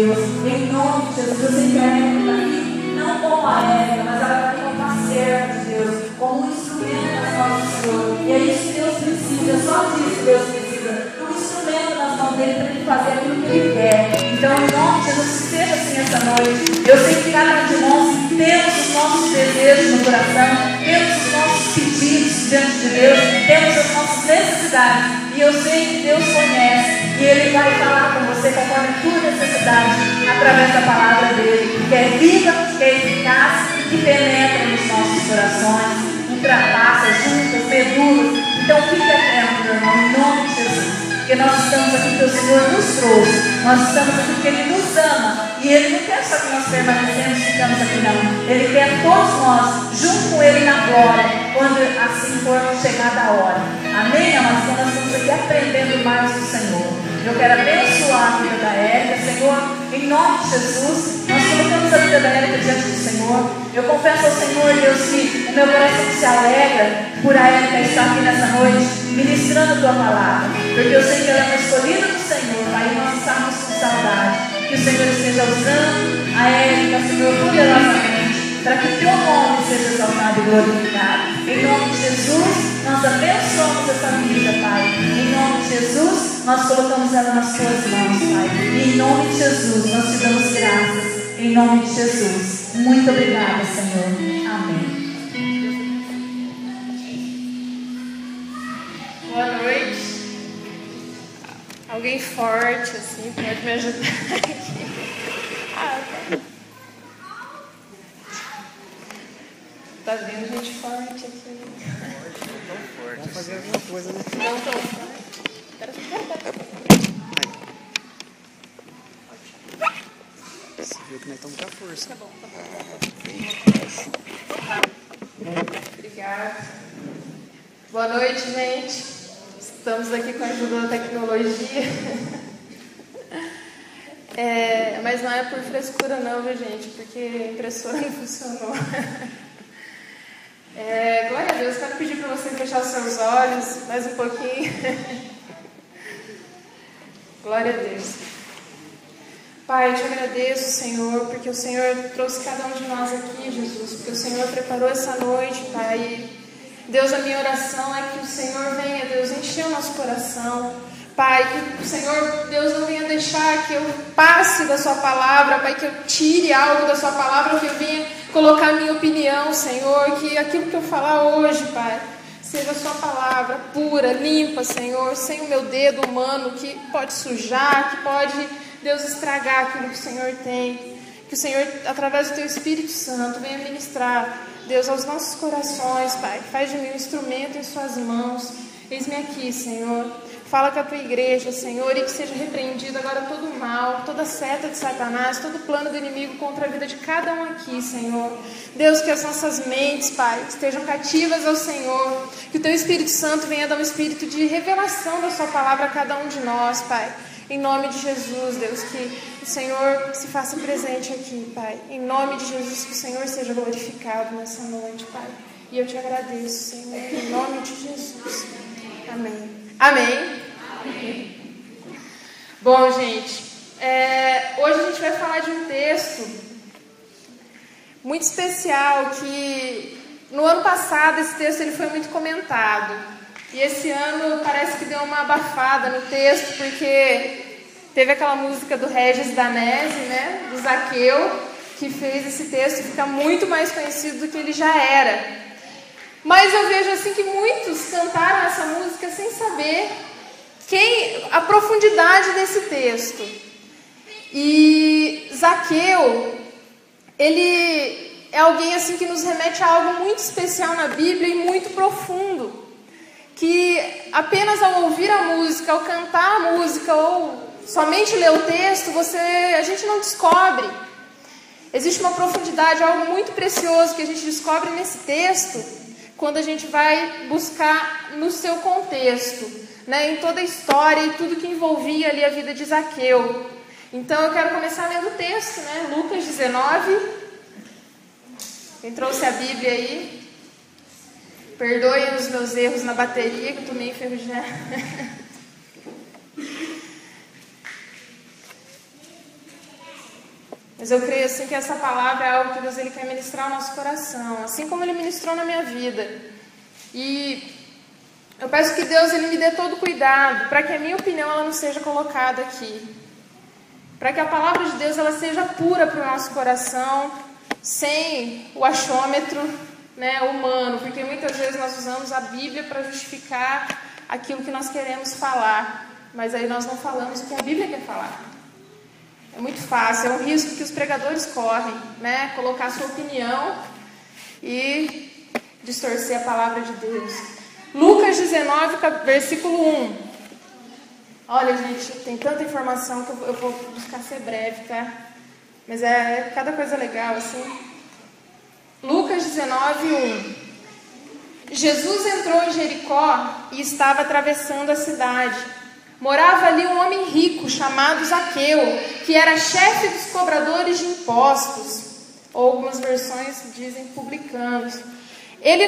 Deus. Em nome de Jesus, eu sei que a Érica está aqui, não como a Érica, mas ela está aqui como uma serva de Deus, como um instrumento nas mãos do Senhor. E é isso que Deus precisa, é só disso que Deus precisa. Um instrumento nas mãos dele para ele fazer aquilo que ele quer. Então, em nome de Jesus, seja assim essa noite. Eu sei que cada um de nós temos os nossos desejos no coração, temos os nossos pedidos diante de Deus, temos as nossas necessidades. E eu sei que Deus conhece. E Ele vai falar com você conforme a tua necessidade, através da palavra dele, que é viva, que é eficaz, que penetra nos nossos corações, ultrapassa juntas, medulas. Então fique atento, meu irmão, em nome de Jesus. Porque nós estamos aqui porque o Senhor nos trouxe. Nós estamos aqui porque Ele nos ama. E Ele não quer só que nós permanecemos e ficamos aqui, não. Ele quer todos nós, junto com Ele na glória, quando assim for chegada a hora. Amém, amados? Então nós estamos aqui aprendendo mais do Senhor. Eu quero abençoar a vida da Érica, Senhor, em nome de Jesus. Nós colocamos a vida da Érica diante do Senhor. Eu confesso ao Senhor, Deus, que o meu coração se alegra por a Érica estar aqui nessa noite, ministrando a tua palavra, porque eu sei que ela é uma escolhida do Senhor, Pai, e nós estamos com saudade. Que o Senhor esteja usando a Érica, Senhor, poderosamente, para que o teu nome seja exaltado e glorificado. Em nome de Jesus, nós abençoamos essa vida, Pai. Em nome de Jesus, nós colocamos ela nas tuas mãos, Pai. E em nome de Jesus, nós te damos graças. Em nome de Jesus. Muito obrigada, Senhor. Amém. Boa noite. Alguém forte, assim, pode me ajudar aqui? Tá. Tá vendo gente forte aqui? Não tão forte. Vamos fazer alguma coisa, né? Não tão forte. Pera. Você viu que nós estamos com a força. Tá bom. Obrigada. Boa noite, gente. Estamos aqui com a ajuda da tecnologia. Mas não é por frescura não, viu, gente? Porque a impressora não funcionou. Glória a Deus. Quero pedir para você fechar os seus olhos mais um pouquinho. Glória a Deus. Pai, eu te agradeço, Senhor, porque o Senhor trouxe cada um de nós aqui, Jesus, porque o Senhor preparou essa noite, Pai. Deus, a minha oração é que o Senhor venha, Deus, encher o nosso coração. Pai, que o Senhor, Deus, não venha deixar que eu passe da sua palavra, Pai, que eu tire algo da sua palavra, que eu venha colocar a minha opinião, Senhor, que aquilo que eu falar hoje, Pai, seja a sua palavra pura, limpa, Senhor, sem o meu dedo humano que pode sujar, que pode, Deus, estragar aquilo que o Senhor tem. Que o Senhor, através do Teu Espírito Santo, venha ministrar, Deus, aos nossos corações, Pai. Faz de mim um instrumento em Suas mãos. Eis-me aqui, Senhor. Fala com a Tua igreja, Senhor, e que seja repreendido agora todo o mal, toda seta de Satanás, todo plano do inimigo contra a vida de cada um aqui, Senhor. Deus, que as nossas mentes, Pai, estejam cativas ao Senhor. Que o Teu Espírito Santo venha dar um espírito de revelação da Sua palavra a cada um de nós, Pai. Em nome de Jesus, Deus, que o Senhor se faça presente aqui, Pai. Em nome de Jesus, que o Senhor seja glorificado nessa noite, Pai. E eu te agradeço, Senhor, em nome de Jesus. Amém. Amém? Amém. Bom, gente, hoje a gente vai falar de um texto muito especial que no ano passado esse texto ele foi muito comentado. E esse ano parece que deu uma abafada no texto, porque teve aquela música do Regis Danese, né, do Zaqueu, que fez esse texto ficar muito mais conhecido do que ele já era. Mas eu vejo assim que muitos cantaram essa música sem saber a profundidade desse texto. E Zaqueu, ele é alguém assim que nos remete a algo muito especial na Bíblia e muito profundo. Que apenas ao ouvir a música, ao cantar a música ou somente ler o texto, a gente não descobre. Existe uma profundidade, algo muito precioso que a gente descobre nesse texto quando a gente vai buscar no seu contexto, né, em toda a história e tudo que envolvia ali a vida de Zaqueu. Então eu quero começar lendo o texto, né, Lucas 19. Quem trouxe a Bíblia aí? Perdoem os meus erros na bateria, que eu tô meio enferrujada. Mas eu creio assim que essa palavra é algo que Deus ele quer ministrar ao nosso coração, assim como Ele ministrou na minha vida. E eu peço que Deus ele me dê todo o cuidado para que a minha opinião ela não seja colocada aqui. Para que a palavra de Deus ela seja pura para o nosso coração, sem o achômetro, né, humano. Porque muitas vezes nós usamos a Bíblia para justificar aquilo que nós queremos falar. Mas aí nós não falamos o que a Bíblia quer falar. É muito fácil, é um risco que os pregadores correm, né? Colocar sua opinião e distorcer a palavra de Deus. Lucas 19, versículo 1. Olha, gente, tem tanta informação que eu vou buscar ser breve, tá? Mas é cada coisa legal, assim. Lucas 19, 1. Jesus entrou em Jericó e estava atravessando a cidade. Morava ali um homem rico chamado Zaqueu, que era chefe dos cobradores de impostos. Ou algumas versões dizem publicanos. Ele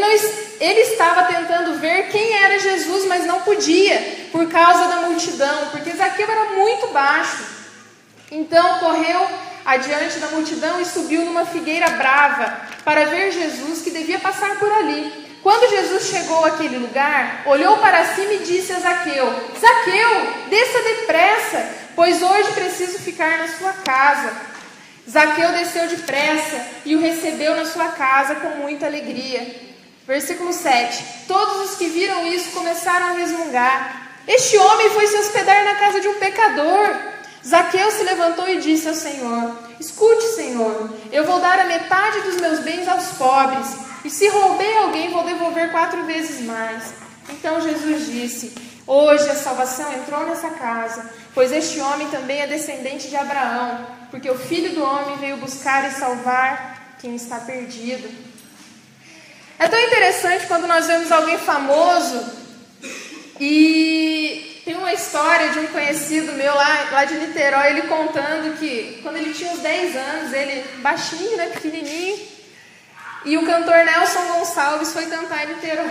estava tentando ver quem era Jesus, mas não podia, por causa da multidão, porque Zaqueu era muito baixo. Então correu adiante da multidão e subiu numa figueira brava para ver Jesus, que devia passar por ali. Quando Jesus chegou àquele lugar, olhou para cima e disse a Zaqueu: Zaqueu, desça depressa, pois hoje preciso ficar na sua casa. Zaqueu desceu depressa e o recebeu na sua casa com muita alegria. Versículo 7. Todos os que viram isso começaram a resmungar. Este homem foi se hospedar na casa de um pecador. Zaqueu se levantou e disse ao Senhor: Escute, Senhor, eu vou dar a metade dos meus bens aos pobres, e se roubei alguém, vou devolver 4 vezes mais. Então Jesus disse: Hoje a salvação entrou nessa casa, pois este homem também é descendente de Abraão, porque o Filho do Homem veio buscar e salvar quem está perdido. É tão interessante quando nós vemos alguém famoso, e tem uma história de um conhecido meu lá de Niterói, ele contando que quando ele tinha uns 10 anos, ele baixinho, né, pequenininho, e o cantor Nelson Gonçalves foi cantar em Niterói.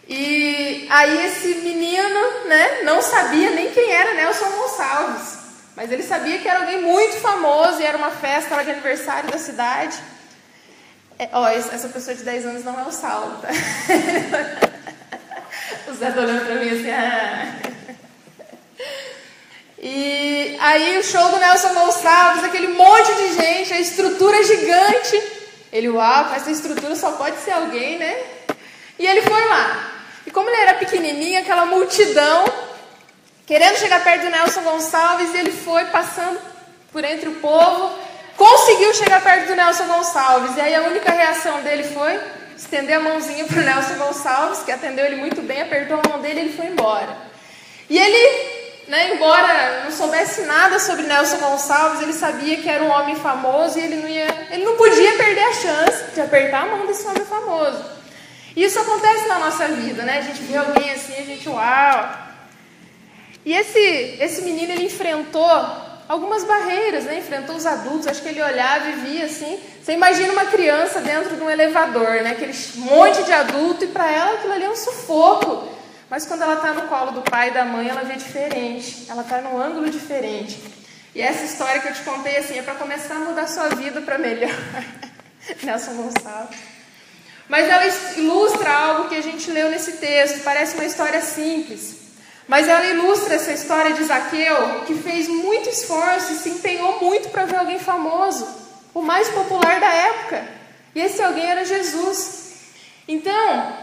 E aí esse menino, né, não sabia nem quem era Nelson Gonçalves, mas ele sabia que era alguém muito famoso e era uma festa lá de aniversário da cidade. Essa pessoa de 10 anos não é o Saulo, tá? O Zé tá olhando pra mim assim, E aí o show do Nelson Gonçalves, aquele monte de gente, a estrutura gigante. Ele, uau, essa estrutura só pode ser alguém, né? E ele foi lá. E como ele era pequenininho, aquela multidão, querendo chegar perto do Nelson Gonçalves, e ele foi passando por entre o povo, conseguiu chegar perto do Nelson Gonçalves. E aí a única reação dele foi estender a mãozinha para o Nelson Gonçalves, que atendeu ele muito bem, apertou a mão dele e ele foi embora. E ele, né, embora não soubesse nada sobre Nelson Gonçalves, ele sabia que era um homem famoso e ele não podia perder a chance de apertar a mão desse homem famoso. E isso acontece na nossa vida, né? A gente vê alguém assim, a gente, uau! E esse menino, ele enfrentou algumas barreiras, né? Enfrentou os adultos, acho que ele olhava e via assim. Você imagina uma criança dentro de um elevador, né? Aquele monte de adulto, e para ela aquilo ali é um sufoco. Mas quando ela está no colo do pai e da mãe, ela vê diferente. Ela está num ângulo diferente. E essa história que eu te contei assim é para começar a mudar a sua vida para melhor. Nelson Gonçalves. Mas ela ilustra algo que a gente leu nesse texto. Parece uma história simples. Mas ela ilustra essa história de Zaqueu, que fez muito esforço e se empenhou muito para ver alguém famoso, o mais popular da época. E esse alguém era Jesus. Então,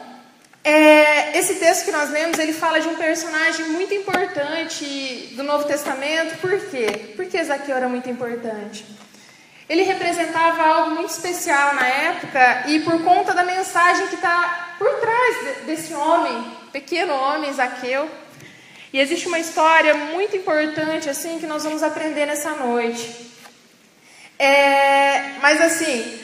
esse texto que nós lemos, ele fala de um personagem muito importante do Novo Testamento. Por quê? Porque Zaqueu era muito importante. Ele representava algo muito especial na época, e por conta da mensagem que está por trás desse homem, pequeno homem, Zaqueu. E existe uma história muito importante assim que nós vamos aprender nessa noite. Mas assim,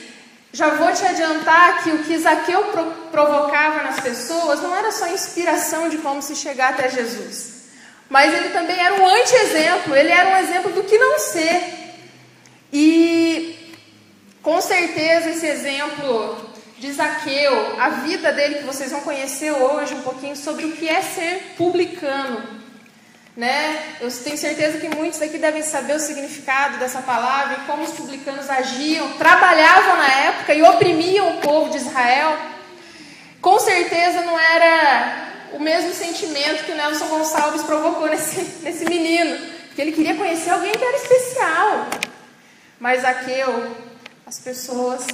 já vou te adiantar que o que Zaqueu provocava nas pessoas não era só inspiração de como se chegar até Jesus. Mas ele também era um anti-exemplo, ele era um exemplo do que não ser. E com certeza esse exemplo de Zaqueu, a vida dele que vocês vão conhecer hoje um pouquinho sobre o que é ser publicano. né? Eu tenho certeza que muitos aqui devem saber o significado dessa palavra e como os publicanos agiam, trabalhavam na época e oprimiam o povo de Israel. Com certeza não era o mesmo sentimento que o Nelson Gonçalves provocou nesse menino, porque ele queria conhecer alguém que era especial. Mas Zaqueu, as pessoas...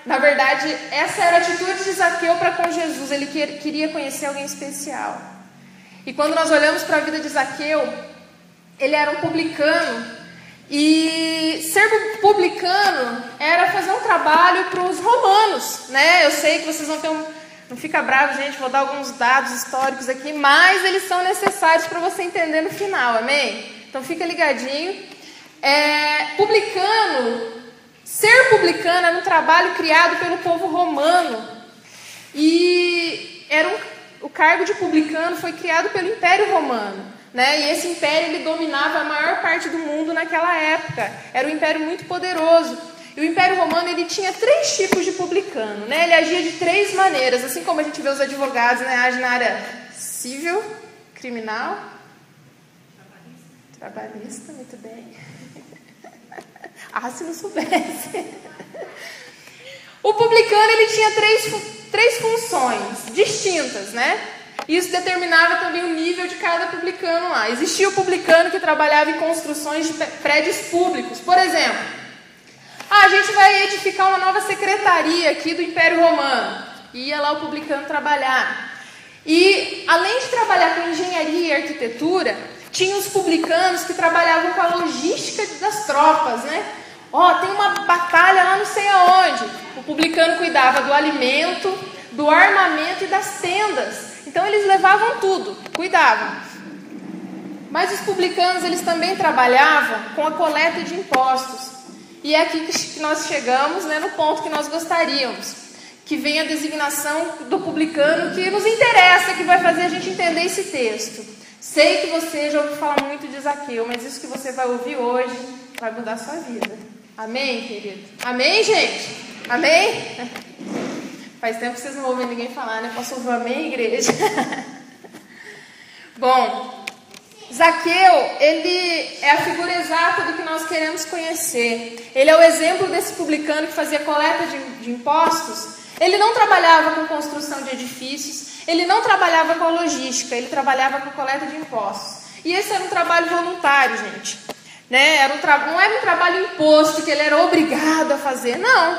Na verdade, essa era a atitude de Zaqueu para com Jesus. Ele queria conhecer alguém especial. E quando nós olhamos para a vida de Zaqueu, ele era um publicano. E ser publicano era fazer um trabalho para os romanos, né? Eu sei que vocês vão ter Não fica bravo, gente, vou dar alguns dados históricos aqui, mas eles são necessários para você entender no final, amém? Então fica ligadinho. Ser publicano era um trabalho criado pelo povo romano. E o cargo de publicano foi criado pelo Império Romano, né? E esse império ele dominava a maior parte do mundo naquela época. Era um império muito poderoso. E o Império Romano ele tinha 3 tipos de publicano, né? Ele agia de 3 maneiras, assim como a gente vê os advogados, né? Agem na área civil, criminal, trabalhista, muito bem. Se não soubesse. O publicano ele tinha 3 funções distintas, né? Isso determinava também o nível de cada publicano lá. Existia o publicano que trabalhava em construções de prédios públicos. Por exemplo, a gente vai edificar uma nova secretaria aqui do Império Romano. Ia lá o publicano trabalhar. E além de trabalhar com engenharia e arquitetura, tinha os publicanos que trabalhavam com a logística das tropas, né? Tem uma batalha lá não sei aonde. O publicano cuidava do alimento, do armamento e das tendas. Então eles levavam tudo, cuidavam. Mas os publicanos eles também trabalhavam com a coleta de impostos. E é aqui que nós chegamos, né, no ponto que nós gostaríamos. Que vem a designação do publicano que nos interessa, que vai fazer a gente entender esse texto. Sei que você já ouviu falar muito de Zaqueu, mas isso que você vai ouvir hoje vai mudar a sua vida. Amém, querido? Amém, gente? Amém? Faz tempo que vocês não ouvem ninguém falar, né? Posso ouvir amém, igreja? Bom, Zaqueu, ele é a figura exata do que nós queremos conhecer. Ele é o exemplo desse publicano que fazia coleta de impostos. Ele não trabalhava com construção de edifícios, ele não trabalhava com a logística, ele trabalhava com coleta de impostos. E esse era um trabalho voluntário, gente. Né? Não era um trabalho imposto, que ele era obrigado a fazer, não.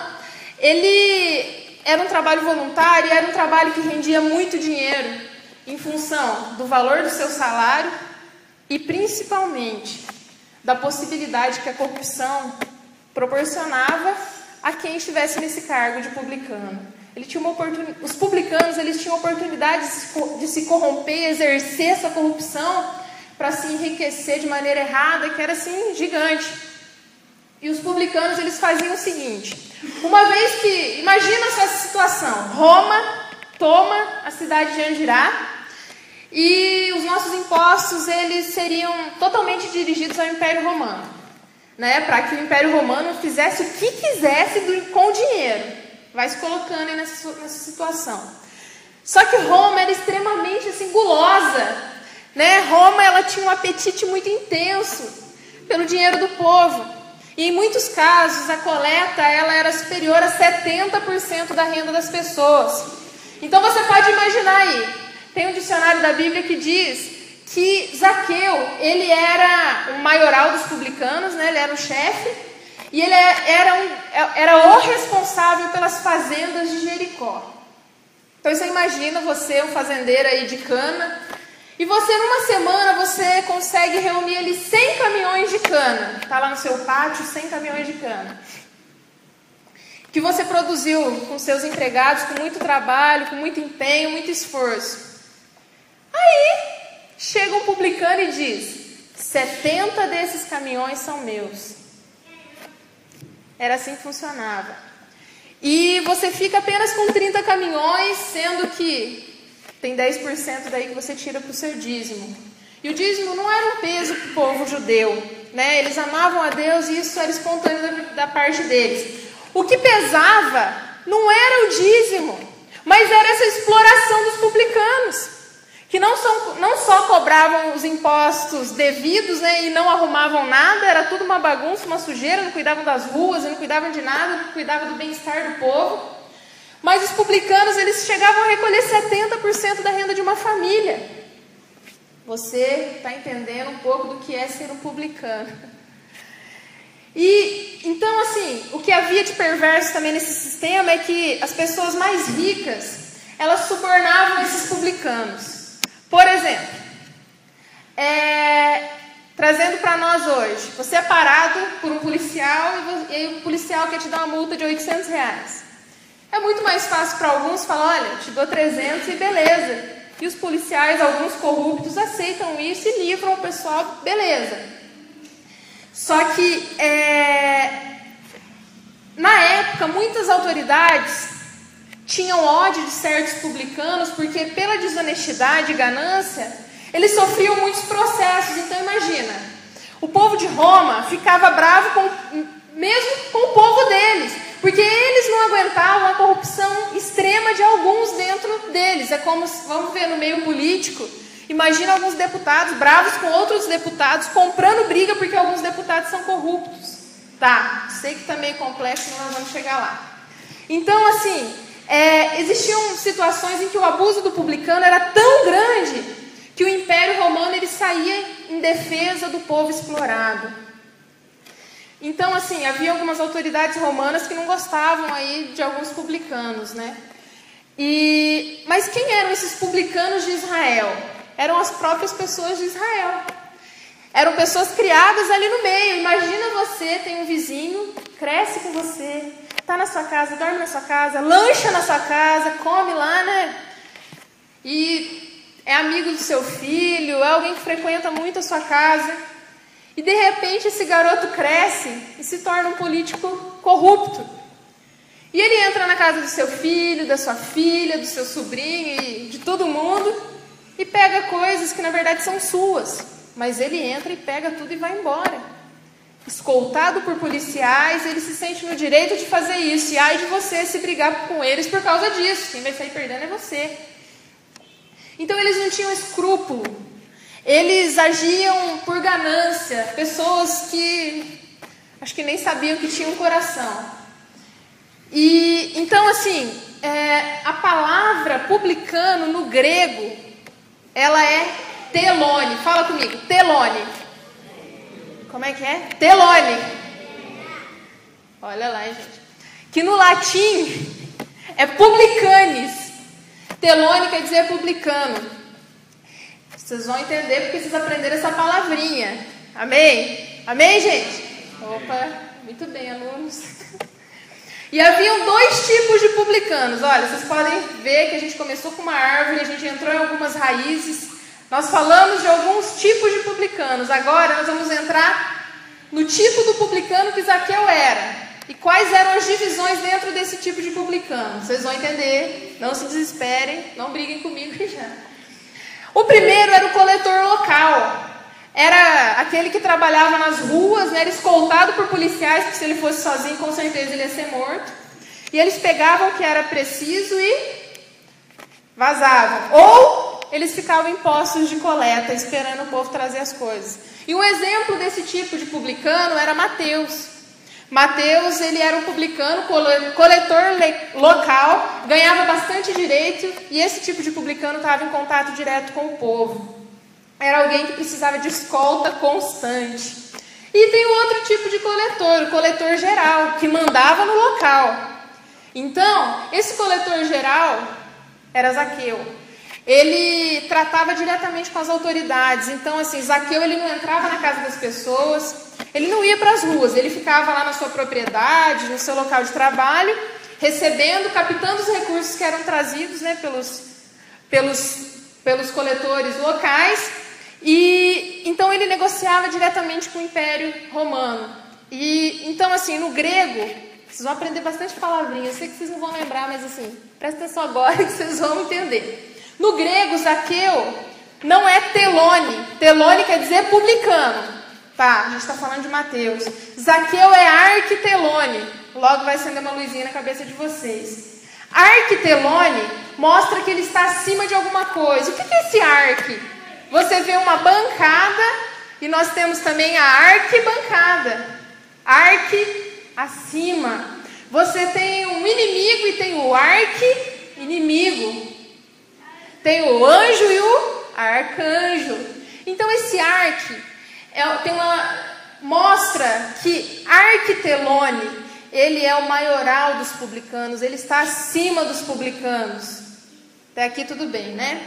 Ele era um trabalho voluntário, era um trabalho que rendia muito dinheiro em função do valor do seu salário e principalmente da possibilidade que a corrupção proporcionava a quem estivesse nesse cargo de publicano. Os publicanos eles tinham oportunidade de se corromper, exercer essa corrupção para se enriquecer de maneira errada, que era assim, gigante. E os publicanos, eles faziam o seguinte, uma vez que, imagina essa situação, Roma toma a cidade de Andirá, e os nossos impostos, eles seriam totalmente dirigidos ao Império Romano, né? Para que o Império Romano fizesse o que quisesse com o dinheiro. Vai se colocando aí nessa situação. Só que Roma era extremamente assim, gulosa, né? Roma ela tinha um apetite muito intenso pelo dinheiro do povo. E em muitos casos a coleta ela era superior a 70% da renda das pessoas. Então você pode imaginar aí, tem um dicionário da Bíblia que diz que Zaqueu, ele era o maioral dos publicanos, né? Ele era o chefe, e ele era o responsável pelas fazendas de Jericó. Então você imagina você, um fazendeiro aí de cana, e você numa semana você consegue reunir ali 100 caminhões de cana. Está lá no seu pátio 100 caminhões de cana. Que você produziu com seus empregados, com muito trabalho, com muito empenho, muito esforço. Aí chega um publicano e diz: 70 desses caminhões são meus. Era assim que funcionava. E você fica apenas com 30 caminhões, sendo que tem 10% daí que você tira para o seu dízimo. E o dízimo não era um peso para o povo judeu, né? Eles amavam a Deus e isso era espontâneo da parte deles. O que pesava não era o dízimo, mas era essa exploração dos publicanos, que não só cobravam os impostos devidos, né, e não arrumavam nada, era tudo uma bagunça, uma sujeira, não cuidavam das ruas, não cuidavam de nada, não cuidavam do bem-estar do povo. Mas os publicanos, eles chegavam a recolher 70% da renda de uma família. Você está entendendo um pouco do que é ser um publicano. E, então, assim, o que havia de perverso também nesse sistema é que as pessoas mais ricas, elas subornavam esses publicanos. Por exemplo, trazendo para nós hoje, você é parado por um policial e aí o policial quer te dar uma multa de R$800. É muito mais fácil para alguns falar, olha, te dou 300 e beleza. E os policiais, alguns corruptos, aceitam isso e livram o pessoal, beleza. Só que, na época, muitas autoridades tinham ódio de certos publicanos, porque pela desonestidade e ganância, eles sofriam muitos processos. Então imagina, o povo de Roma ficava bravo mesmo com o povo deles, porque eles não aguentavam a corrupção extrema de alguns dentro deles. É como, vamos ver no meio político, imagina alguns deputados bravos com outros deputados, comprando briga porque alguns deputados são corruptos. Tá, sei que está meio complexo, mas nós vamos chegar lá. Então, assim, existiam situações em que o abuso do publicano era tão grande que o Império Romano ele saía em defesa do povo explorado. Então, assim, havia algumas autoridades romanas que não gostavam aí de alguns publicanos, né? Mas quem eram esses publicanos de Israel? Eram as próprias pessoas de Israel. Eram pessoas criadas ali no meio. Imagina você, tem um vizinho, cresce com você, está na sua casa, dorme na sua casa, lancha na sua casa, come lá, né? E é amigo do seu filho, é alguém que frequenta muito a sua casa. E de repente esse garoto cresce e se torna um político corrupto. E ele entra na casa do seu filho, da sua filha, do seu sobrinho e de todo mundo e pega coisas que na verdade são suas. Mas ele entra e pega tudo e vai embora. Escoltado por policiais, ele se sente no direito de fazer isso. E ai de você se brigar com eles por causa disso. Quem vai sair perdendo é você. Então eles não tinham escrúpulo. Eles agiam por ganância. Pessoas que acho que nem sabiam que tinham um coração. E então, assim, a palavra publicano no grego, ela é telone. Fala comigo, telone. Como é que é? Telone. Olha lá, gente. Que no latim é publicanis. Telone quer dizer publicano. Vocês vão entender porque vocês aprenderam essa palavrinha. Amém? Amém, gente? Opa, muito bem, alunos. E haviam dois tipos de publicanos. Olha, vocês podem ver que a gente começou com uma árvore, a gente entrou em algumas raízes. Nós falamos de alguns tipos de publicanos. Agora nós vamos entrar no tipo do publicano que Zaqueu era. E quais eram as divisões dentro desse tipo de publicano. Vocês vão entender, não se desesperem, não briguem comigo já. O primeiro era o coletor local. Era aquele que trabalhava nas ruas, né? Era escoltado por policiais, porque se ele fosse sozinho, com certeza ele ia ser morto. E eles pegavam o que era preciso e vazavam. Ou eles ficavam em postos de coleta, esperando o povo trazer as coisas. E um exemplo desse tipo de publicano era Mateus. Mateus, ele era um publicano, coletor local, ganhava bastante direito, e esse tipo de publicano estava em contato direto com o povo. Era alguém que precisava de escolta constante. E tem outro tipo de coletor, o coletor geral, que mandava no local. Então, esse coletor geral era Zaqueu. Ele tratava diretamente com as autoridades. Então, assim, Zaqueu ele não entrava na casa das pessoas, ele não ia para as ruas, ele ficava lá na sua propriedade, no seu local de trabalho, recebendo, captando os recursos que eram trazidos, né, pelos coletores locais. E então ele negociava diretamente com o Império Romano. E então, assim, no grego, vocês vão aprender bastante palavrinhas. Eu sei que vocês não vão lembrar, mas assim, presta atenção agora que vocês vão entender. No grego, Zaqueu não é telone. Telone quer dizer publicano. Tá, a gente está falando de Mateus. Zaqueu é arquitelone. Logo vai acender uma luzinha na cabeça de vocês. Arquitelone mostra que ele está acima de alguma coisa. O que é esse arque? Você vê uma bancada e nós temos também a arquibancada. Arque acima. Você tem um inimigo e tem o arqui-inimigo. Tem o anjo e o arcanjo. Então esse arque mostra que Arquitelone, ele é o maioral dos publicanos, ele está acima dos publicanos. Até aqui tudo bem, né?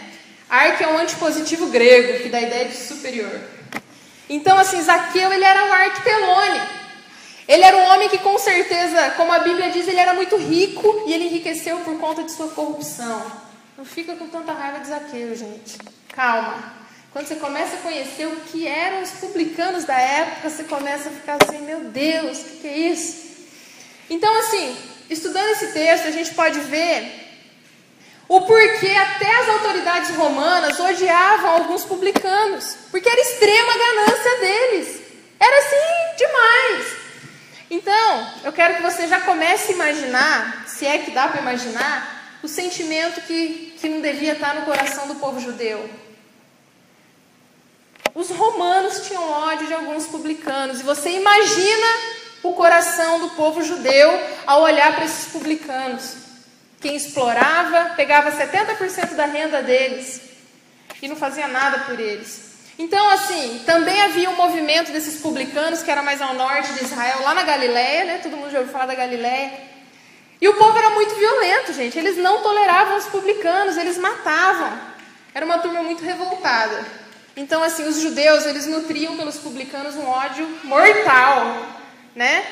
Arque é um antipositivo grego, que dá a ideia de superior. Então, assim, Zaqueu, ele era um Arquitelone. Ele era um homem que, com certeza, como a Bíblia diz, ele era muito rico e ele enriqueceu por conta de sua corrupção. Não fica com tanta raiva de Zaqueu, gente. Calma. Quando você começa a conhecer o que eram os publicanos da época, você começa a ficar assim, meu Deus, o que é isso? Então, assim, estudando esse texto, a gente pode ver o porquê até as autoridades romanas odiavam alguns publicanos, porque era extrema a ganância deles. Era assim, demais. Então, eu quero que você já comece a imaginar, se é que dá para imaginar, o sentimento que não devia estar no coração do povo judeu. Os romanos tinham ódio de alguns publicanos, e você imagina o coração do povo judeu ao olhar para esses publicanos. Quem explorava, pegava 70% da renda deles e não fazia nada por eles. Então, assim, também havia um movimento desses publicanos, que era mais ao norte de Israel, lá na Galileia, né? Todo mundo já ouviu falar da Galileia. E o povo era muito violento, gente. Eles não toleravam os publicanos, eles matavam. Era uma turma muito revoltada. Então, assim, os judeus, eles nutriam pelos publicanos um ódio mortal, né?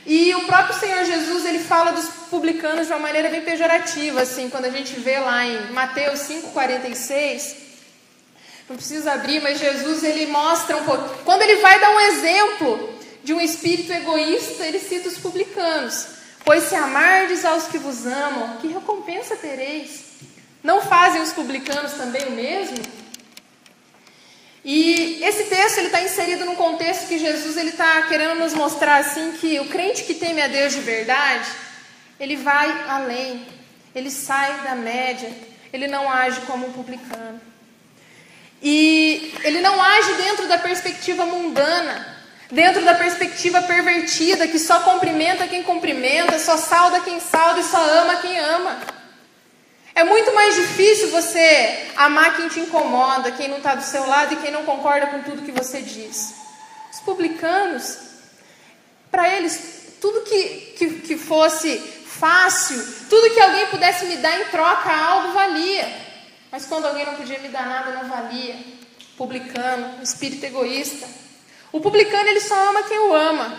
E o próprio Senhor Jesus, ele fala dos publicanos de uma maneira bem pejorativa, assim, quando a gente vê lá em Mateus 5,46, não precisa abrir, mas Jesus, ele mostra um pouco, quando ele vai dar um exemplo de um espírito egoísta, ele cita os publicanos. Pois se amardes aos que vos amam, que recompensa tereis? Não fazem os publicanos também o mesmo? E esse texto está inserido num contexto que Jesus está querendo nos mostrar assim, que o crente que teme a Deus de verdade, ele vai além, ele sai da média, ele não age como um publicano. E ele não age dentro da perspectiva mundana, dentro da perspectiva pervertida, que só cumprimenta quem cumprimenta, só sauda quem sauda e só ama quem ama. É muito mais difícil você amar quem te incomoda, quem não está do seu lado e quem não concorda com tudo que você diz. Os publicanos, para eles, tudo que fosse fácil, tudo que alguém pudesse me dar em troca algo valia. Mas quando alguém não podia me dar nada, não valia. Publicano, um espírito egoísta. O publicano, ele só ama quem o ama.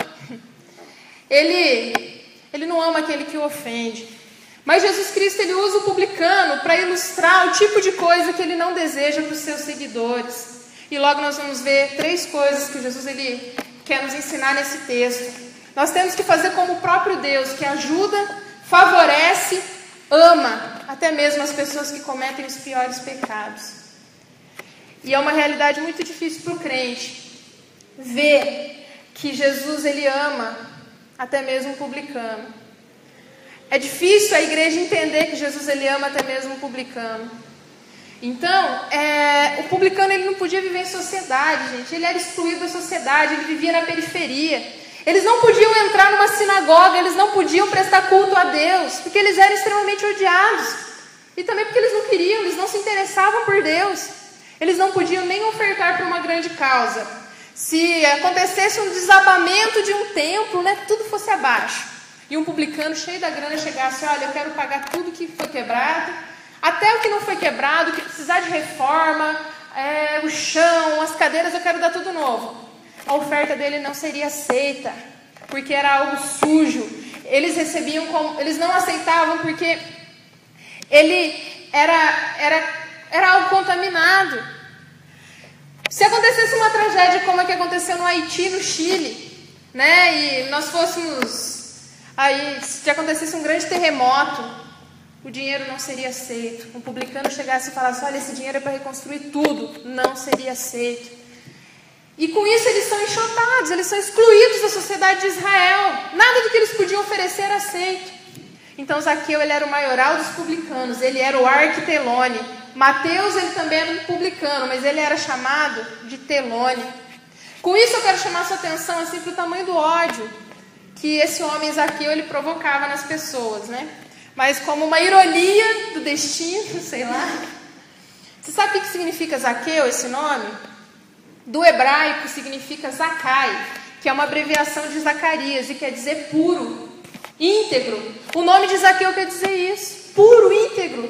Ele não ama aquele que o ofende. Mas Jesus Cristo, ele usa o publicano para ilustrar o tipo de coisa que ele não deseja para os seus seguidores. E logo nós vamos ver 3 coisas que Jesus, ele quer nos ensinar nesse texto. Nós temos que fazer como o próprio Deus, que ajuda, favorece, ama, até mesmo as pessoas que cometem os piores pecados. E é uma realidade muito difícil para o crente ver que Jesus, ele ama até mesmo o publicano. É difícil a igreja entender que Jesus, ele ama até mesmo o publicano. Então, o publicano, ele não podia viver em sociedade, gente. Ele era excluído da sociedade, ele vivia na periferia. Eles não podiam entrar numa sinagoga, eles não podiam prestar culto a Deus, porque eles eram extremamente odiados. E também porque eles não queriam, eles não se interessavam por Deus. Eles não podiam nem ofertar por uma grande causa. Se acontecesse um desabamento de um templo, né, tudo fosse abaixo. E um publicano cheio da grana chegasse, olha, eu quero pagar tudo que foi quebrado, até o que não foi quebrado, o que precisar de reforma, o chão, as cadeiras, eu quero dar tudo novo. A oferta dele não seria aceita, porque era algo sujo. Eles recebiam eles não aceitavam porque ele era algo contaminado. Se acontecesse uma tragédia como a que aconteceu no Haiti, no Chile, né, e nós fôssemos aí, se acontecesse um grande terremoto, o dinheiro não seria aceito. Um publicano chegasse e falasse, olha, esse dinheiro é para reconstruir tudo, não seria aceito. E com isso eles são enxotados, eles são excluídos da sociedade de Israel. Nada do que eles podiam oferecer era aceito. Então Zaqueu, ele era o maioral dos publicanos, ele era o arquitelone. Mateus, ele também era um publicano, mas ele era chamado de telone. Com isso eu quero chamar sua atenção assim, para o tamanho do ódio que esse homem Zaqueu, ele provocava nas pessoas, né? Mas como uma ironia do destino, sei lá. Você sabe o que significa Zaqueu, esse nome? Do hebraico significa Zacai, que é uma abreviação de Zacarias e quer dizer puro, íntegro. O nome de Zaqueu quer dizer isso, puro, íntegro.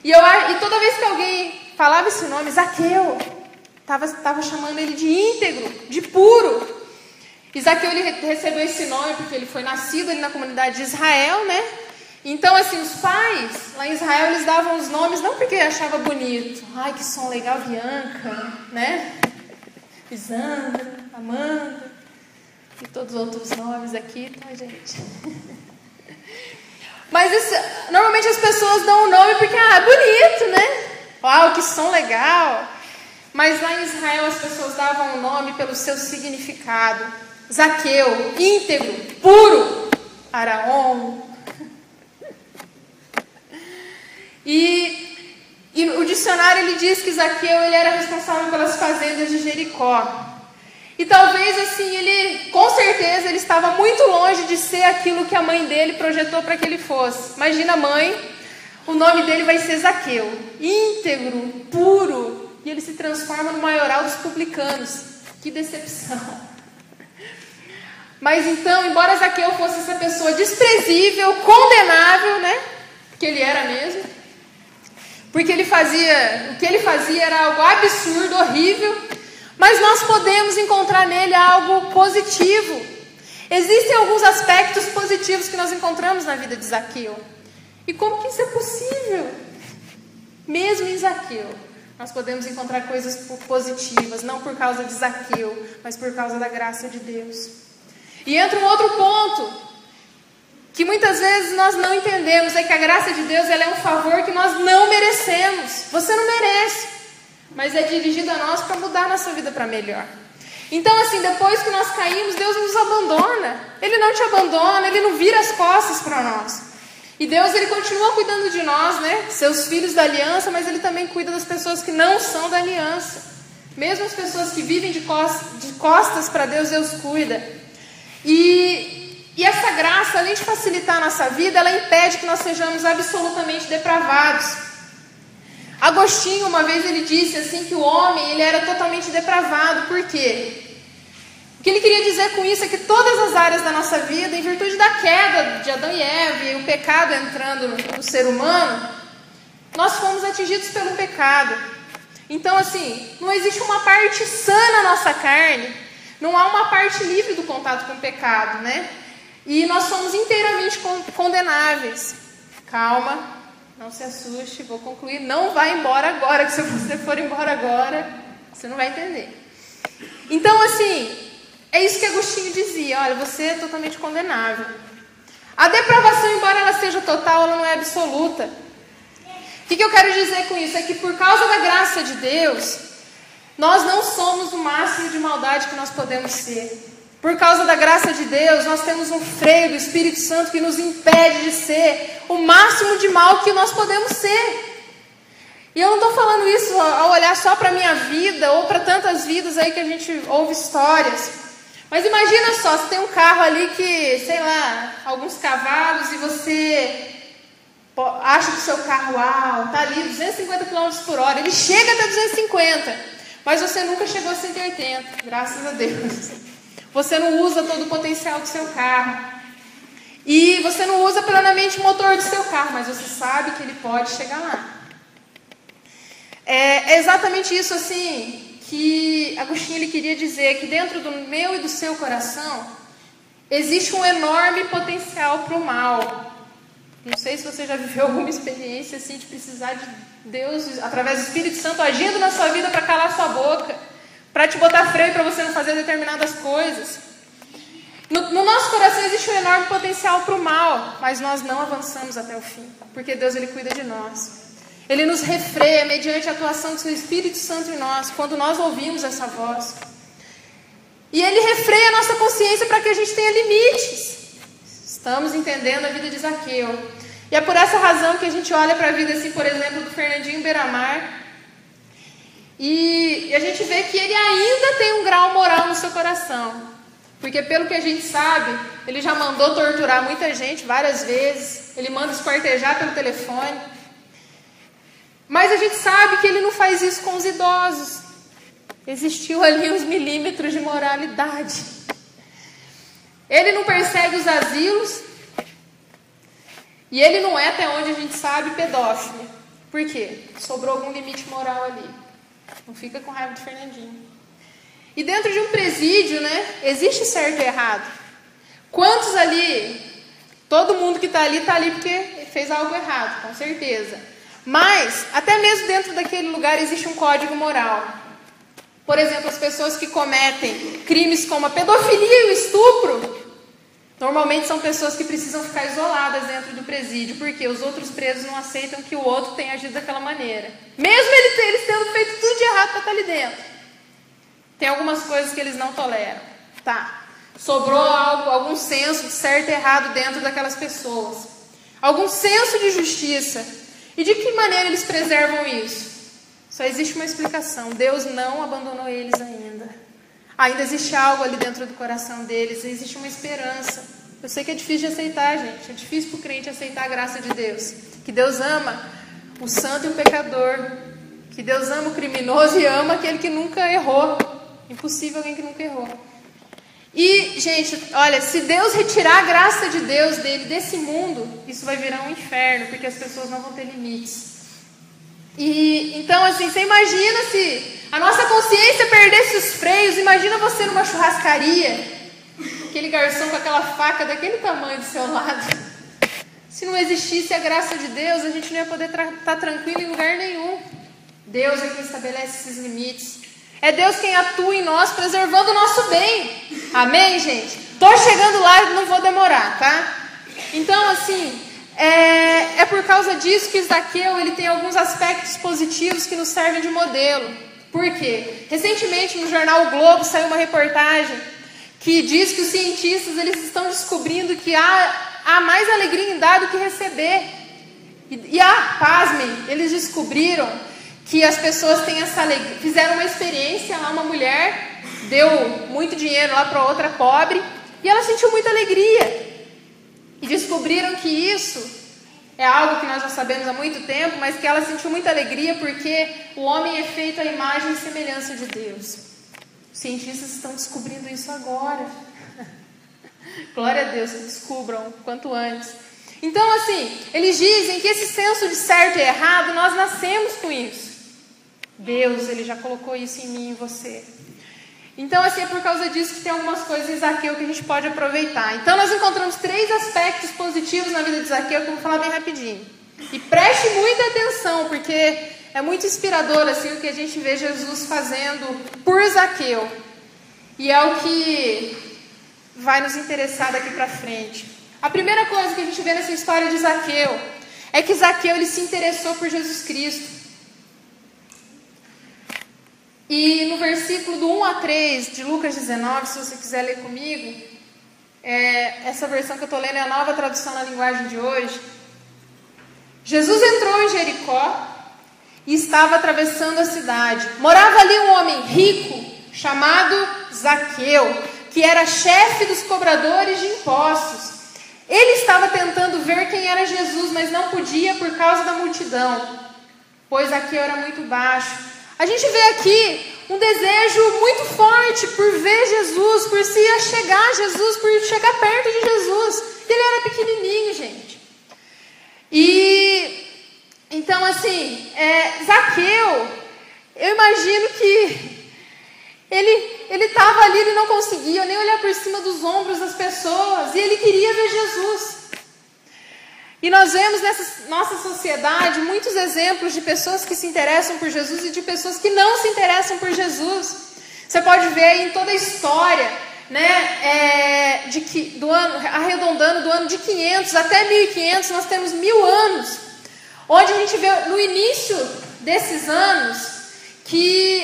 E toda vez que alguém falava esse nome, Zaqueu, estava chamando ele de íntegro, de puro. E Zaqueu, ele recebeu esse nome porque ele foi nascido ali na comunidade de Israel, né? Então, assim, os pais lá em Israel, eles davam os nomes não porque achava bonito. Ai, que som legal, Bianca, né? Lisandra, Amanda e todos os outros nomes aqui, tá, gente? Mas normalmente as pessoas dão um nome porque, bonito, né? Uau, que som legal. Mas lá em Israel as pessoas davam um nome pelo seu significado. Zaqueu, íntegro, puro, Araon. E o dicionário, ele diz que Zaqueu, ele era responsável pelas fazendas de Jericó. E talvez assim, com certeza, ele estava muito longe de ser aquilo que a mãe dele projetou para que ele fosse. Imagina a mãe, o nome dele vai ser Zaqueu, íntegro, puro, e ele se transforma no maioral dos publicanos. Que decepção. Mas então, embora Zaqueu fosse essa pessoa desprezível, condenável, né? Que ele era mesmo, porque o que ele fazia era algo absurdo, horrível, mas nós podemos encontrar nele algo positivo. Existem alguns aspectos positivos que nós encontramos na vida de Zaqueu. E como que isso é possível? Mesmo em Zaqueu, nós podemos encontrar coisas positivas, não por causa de Zaqueu, mas por causa da graça de Deus. E entra um outro ponto, que muitas vezes nós não entendemos, é que a graça de Deus, ela é um favor que nós não merecemos. Você não merece, mas é dirigido a nós para mudar a nossa vida para melhor. Então, assim, depois que nós caímos, Deus não nos abandona. Ele não te abandona, Ele não vira as costas para nós. E Deus, Ele continua cuidando de nós, né? Seus filhos da aliança, mas Ele também cuida das pessoas que não são da aliança. Mesmo as pessoas que vivem de costas para Deus, Deus cuida. E essa graça, além de facilitar a nossa vida, ela impede que nós sejamos absolutamente depravados. Agostinho, uma vez, ele disse assim que o homem, ele era totalmente depravado. Por quê? O que ele queria dizer com isso é que todas as áreas da nossa vida, em virtude da queda de Adão e Eva e o pecado entrando no ser humano, nós fomos atingidos pelo pecado. Então, assim, não existe uma parte sã na nossa carne, não há uma parte livre do contato com o pecado, né? E nós somos inteiramente condenáveis. Calma, não se assuste, vou concluir. Não vai embora agora, que se você for embora agora, você não vai entender. Então, assim, é isso que Agostinho dizia. Olha, você é totalmente condenável. A depravação, embora ela seja total, ela não é absoluta. O que eu quero dizer com isso? É que por causa da graça de Deus, nós não somos o máximo de maldade que nós podemos ser. Por causa da graça de Deus, nós temos um freio do Espírito Santo que nos impede de ser o máximo de mal que nós podemos ser. E eu não estou falando isso ao olhar só para a minha vida ou para tantas vidas aí que a gente ouve histórias. Mas imagina só, você tem um carro ali que, sei lá, alguns cavalos e você acha que o seu carro, está ali 250 km por hora, ele chega até 250, mas você nunca chegou a 180, graças a Deus. Você não usa todo o potencial do seu carro. E você não usa plenamente o motor do seu carro, mas você sabe que ele pode chegar lá. É exatamente isso assim que Agostinho ele queria dizer, que dentro do meu e do seu coração existe um enorme potencial para o mal. Não sei se você já viveu alguma experiência assim de precisar de Deus, através do Espírito Santo, agindo na sua vida para calar sua boca, para te botar freio para você não fazer determinadas coisas. No nosso coração existe um enorme potencial para o mal, mas nós não avançamos até o fim, porque Deus ele cuida de nós. Ele nos refreia mediante a atuação do seu Espírito Santo em nós, quando nós ouvimos essa voz. E Ele refreia a nossa consciência para que a gente tenha limites. Estamos entendendo a vida de Zaqueu. E é por essa razão que a gente olha para a vida, assim, por exemplo, do Fernandinho Beiramar, e a gente vê que ele ainda tem um grau moral no seu coração. Porque pelo que a gente sabe, ele já mandou torturar muita gente várias vezes, ele manda esquartejar pelo telefone. Mas a gente sabe que ele não faz isso com os idosos. Existiu ali uns milímetros de moralidade. Ele não persegue os asilos. E ele não é, até onde a gente sabe, pedófilo. Por quê? Sobrou algum limite moral ali. Não fica com raiva do Fernandinho. E dentro de um presídio, né, existe certo e errado. Quantos ali, todo mundo que está ali porque fez algo errado, com certeza. Mas, até mesmo dentro daquele lugar existe um código moral. Por exemplo, as pessoas que cometem crimes como a pedofilia e o estupro, normalmente são pessoas que precisam ficar isoladas dentro do presídio, porque os outros presos não aceitam que o outro tenha agido daquela maneira. Mesmo eles tendo feito tudo de errado para estar ali dentro. Tem algumas coisas que eles não toleram. Tá. Sobrou algum senso de certo e errado dentro daquelas pessoas. Algum senso de justiça. E de que maneira eles preservam isso? Só existe uma explicação. Deus não abandonou eles ainda. Ainda existe algo ali dentro do coração deles. Existe uma esperança. Eu sei que é difícil de aceitar, gente. É difícil para o crente aceitar a graça de Deus. Que Deus ama o santo e o pecador. Que Deus ama o criminoso e ama aquele que nunca errou. Impossível alguém que nunca errou. E, gente, olha, se Deus retirar a graça de Deus dele, desse mundo, isso vai virar um inferno, porque as pessoas não vão ter limites. E, então, assim, você imagina se a nossa consciência perdesse os freios, imagina você numa churrascaria, aquele garçom com aquela faca daquele tamanho do seu lado. Se não existisse a graça de Deus, a gente não ia poder estar tranquilo em lugar nenhum. Deus é quem estabelece esses limites. É Deus quem atua em nós, preservando o nosso bem. Amém, gente? Tô chegando lá, não vou demorar, tá? Então, assim, é por causa disso que Zaqueu, ele tem alguns aspectos positivos que nos servem de modelo. Por quê? Recentemente, no jornal O Globo, saiu uma reportagem que diz que os cientistas, eles estão descobrindo que há mais alegria em dar do que receber. Pasmem, eles descobriram que as pessoas têm essa alegria. Fizeram uma experiência lá, uma mulher deu muito dinheiro lá para outra pobre e ela sentiu muita alegria. E descobriram que isso é algo que nós já sabemos há muito tempo, mas que ela sentiu muita alegria porque o homem é feito à imagem e semelhança de Deus. Os cientistas estão descobrindo isso agora. Glória a Deus que descubram quanto antes. Então, assim, eles dizem que esse senso de certo e errado, nós nascemos com isso. Deus, ele já colocou isso em mim e em você. Então, assim, é por causa disso que tem algumas coisas em Zaqueu que a gente pode aproveitar. Então, nós encontramos 3 aspectos positivos na vida de Zaqueu, que eu vou falar bem rapidinho. E preste muita atenção, porque é muito inspirador, assim, o que a gente vê Jesus fazendo por Zaqueu. E é o que vai nos interessar daqui para frente. A primeira coisa que a gente vê nessa história de Zaqueu é que Zaqueu, ele se interessou por Jesus Cristo. E no versículo do 1 a 3 de Lucas 19, se você quiser ler comigo, essa versão que eu estou lendo é a nova tradução na linguagem de hoje. Jesus entrou em Jericó e estava atravessando a cidade. Morava ali um homem rico chamado Zaqueu, que era chefe dos cobradores de impostos. Ele estava tentando ver quem era Jesus, mas não podia por causa da multidão, pois Zaqueu era muito baixo. A gente vê aqui um desejo muito forte por ver Jesus, por se achegar a Jesus, por chegar perto de Jesus. Ele era pequenininho, gente. E então, assim, Zaqueu, eu imagino que ele estava ali, ele não conseguia nem olhar por cima dos ombros das pessoas, e ele queria ver Jesus. E nós vemos nessa nossa sociedade muitos exemplos de pessoas que se interessam por Jesus e de pessoas que não se interessam por Jesus. Você pode ver aí em toda a história, né, arredondando do ano de 500 até 1500, nós temos 1000 anos, onde a gente vê no início desses anos que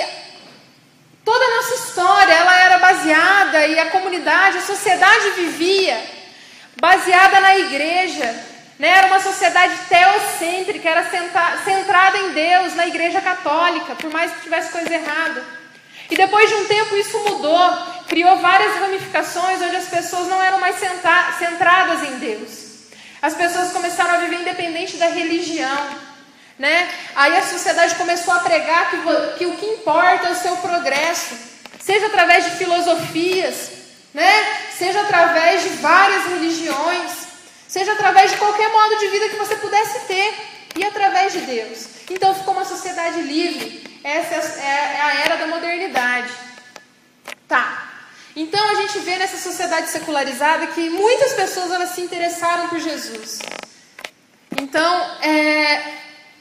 toda a nossa história ela era baseada, e a comunidade, a sociedade vivia baseada na igreja, né? Era uma sociedade teocêntrica, era centrada em Deus, na igreja católica, por mais que tivesse coisa errada. E depois de um tempo isso mudou, criou várias ramificações onde as pessoas não eram mais centradas em Deus. As pessoas começaram a viver independente da religião, né? Aí a sociedade começou a pregar que o que importa é o seu progresso, seja através de filosofias, né? Seja através de várias religiões, seja através de qualquer modo de vida que você pudesse ter, e através de Deus. Então ficou uma sociedade livre. Essa é a era da modernidade. Tá. Então a gente vê nessa sociedade secularizada que muitas pessoas elas se interessaram por Jesus. Então,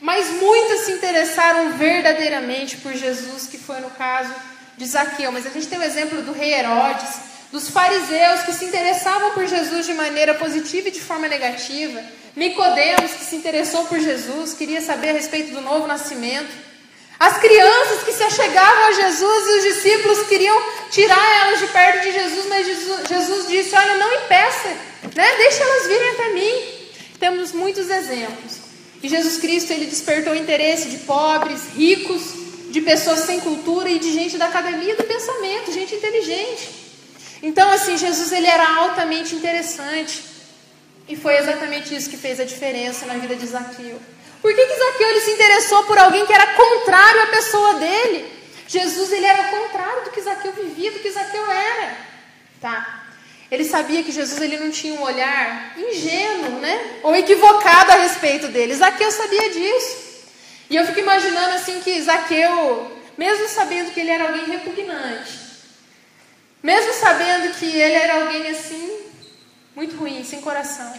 mas muitas se interessaram verdadeiramente por Jesus, que foi no caso de Zaqueu. Mas a gente tem o exemplo do rei Herodes, dos fariseus que se interessavam por Jesus de maneira positiva e de forma negativa. Nicodemos, que se interessou por Jesus, queria saber a respeito do novo nascimento. As crianças que se achegavam a Jesus e os discípulos queriam tirar elas de perto de Jesus, mas Jesus disse, olha, não impeça, né? Deixa elas virem até mim. Temos muitos exemplos. E Jesus Cristo, ele despertou o interesse de pobres, ricos, de pessoas sem cultura e de gente da academia do pensamento, gente inteligente. Então, assim, Jesus, ele era altamente interessante. E foi exatamente isso que fez a diferença na vida de Zaqueu. Por que Zaqueu ele se interessou por alguém que era contrário à pessoa dele? Jesus, ele era o contrário do que Zaqueu vivia, do que Zaqueu era. Tá. Ele sabia que Jesus ele não tinha um olhar ingênuo, né? Ou equivocado a respeito dele. Zaqueu sabia disso. E eu fico imaginando assim que Zaqueu, mesmo sabendo que ele era alguém repugnante, mesmo sabendo que ele era alguém assim, muito ruim, sem coração,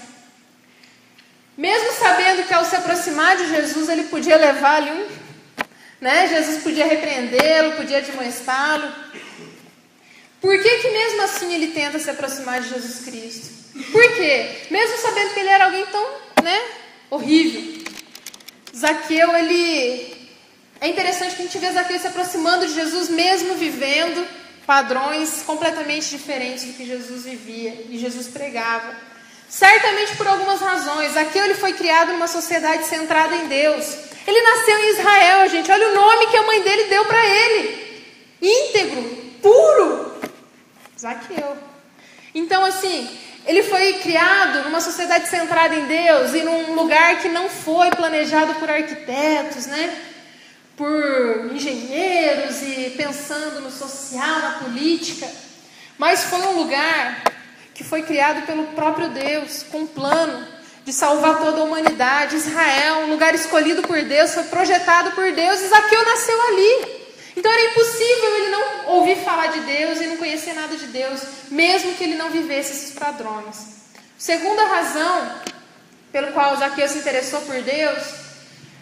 mesmo sabendo que ao se aproximar de Jesus, ele podia levar ali né? Jesus podia repreendê-lo, podia admoestá-lo. Por que mesmo assim ele tenta se aproximar de Jesus Cristo? Por quê? Mesmo sabendo que ele era alguém tão, né, horrível. Zaqueu, ele... É interessante que a gente vê Zaqueu se aproximando de Jesus, mesmo vivendo padrões completamente diferentes do que Jesus vivia e Jesus pregava. Certamente por algumas razões. Zaqueu ele foi criado numa sociedade centrada em Deus. Ele nasceu em Israel, gente. Olha o nome que a mãe dele deu para ele. Íntegro, puro. Zaqueu. Então, assim, ele foi criado numa sociedade centrada em Deus e num lugar que não foi planejado por arquitetos, né? Por engenheiros e pensando no social, na política. Mas foi um lugar que foi criado pelo próprio Deus, com um plano de salvar toda a humanidade. Israel, um lugar escolhido por Deus, foi projetado por Deus, e Zaqueu nasceu ali. Então era impossível ele não ouvir falar de Deus e não conhecer nada de Deus, mesmo que ele não vivesse esses padrões. Segunda razão pelo qual Zaqueu se interessou por Deus,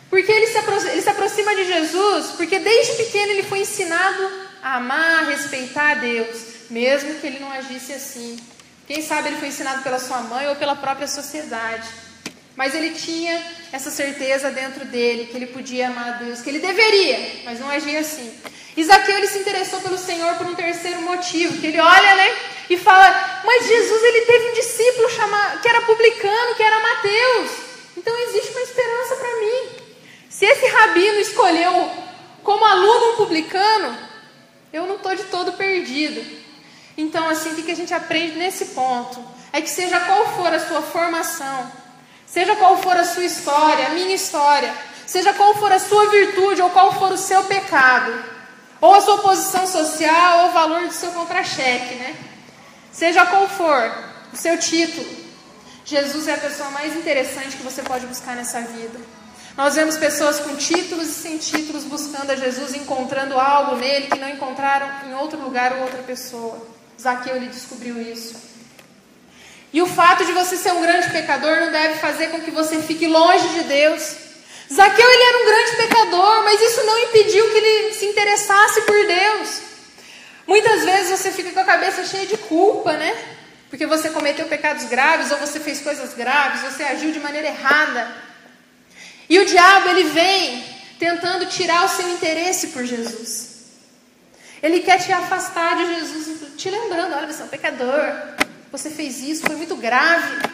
porque ele se aproxima de Jesus, porque desde pequeno ele foi ensinado a amar, a respeitar a Deus, mesmo que ele não agisse assim. Quem sabe ele foi ensinado pela sua mãe ou pela própria sociedade. Mas ele tinha essa certeza dentro dele, que ele podia amar a Deus, que ele deveria, mas não agia assim. E Zaqueu ele se interessou pelo Senhor por um terceiro motivo, que ele olha, né, e fala, mas Jesus ele teve um discípulo que era publicano, que era Mateus. Então existe uma esperança para mim. Se esse rabino escolheu como aluno um publicano, eu não estou de todo perdido. Então, assim, o que a gente aprende nesse ponto? É que seja qual for a sua formação, seja qual for a sua história, a minha história, seja qual for a sua virtude ou qual for o seu pecado, ou a sua posição social ou o valor do seu contra-cheque, né? Seja qual for o seu título, Jesus é a pessoa mais interessante que você pode buscar nessa vida. Nós vemos pessoas com títulos e sem títulos buscando a Jesus, encontrando algo nele que não encontraram em outro lugar ou outra pessoa. Zaqueu ele descobriu isso. E o fato de você ser um grande pecador não deve fazer com que você fique longe de Deus. Zaqueu ele era um grande pecador, mas isso não impediu que ele se interessasse por Deus. Muitas vezes você fica com a cabeça cheia de culpa, né? Porque você cometeu pecados graves ou você fez coisas graves, você agiu de maneira errada. E o diabo ele vem tentando tirar o seu interesse por Jesus. Ele quer te afastar de Jesus, te lembrando, olha, você é um pecador, você fez isso, foi muito grave.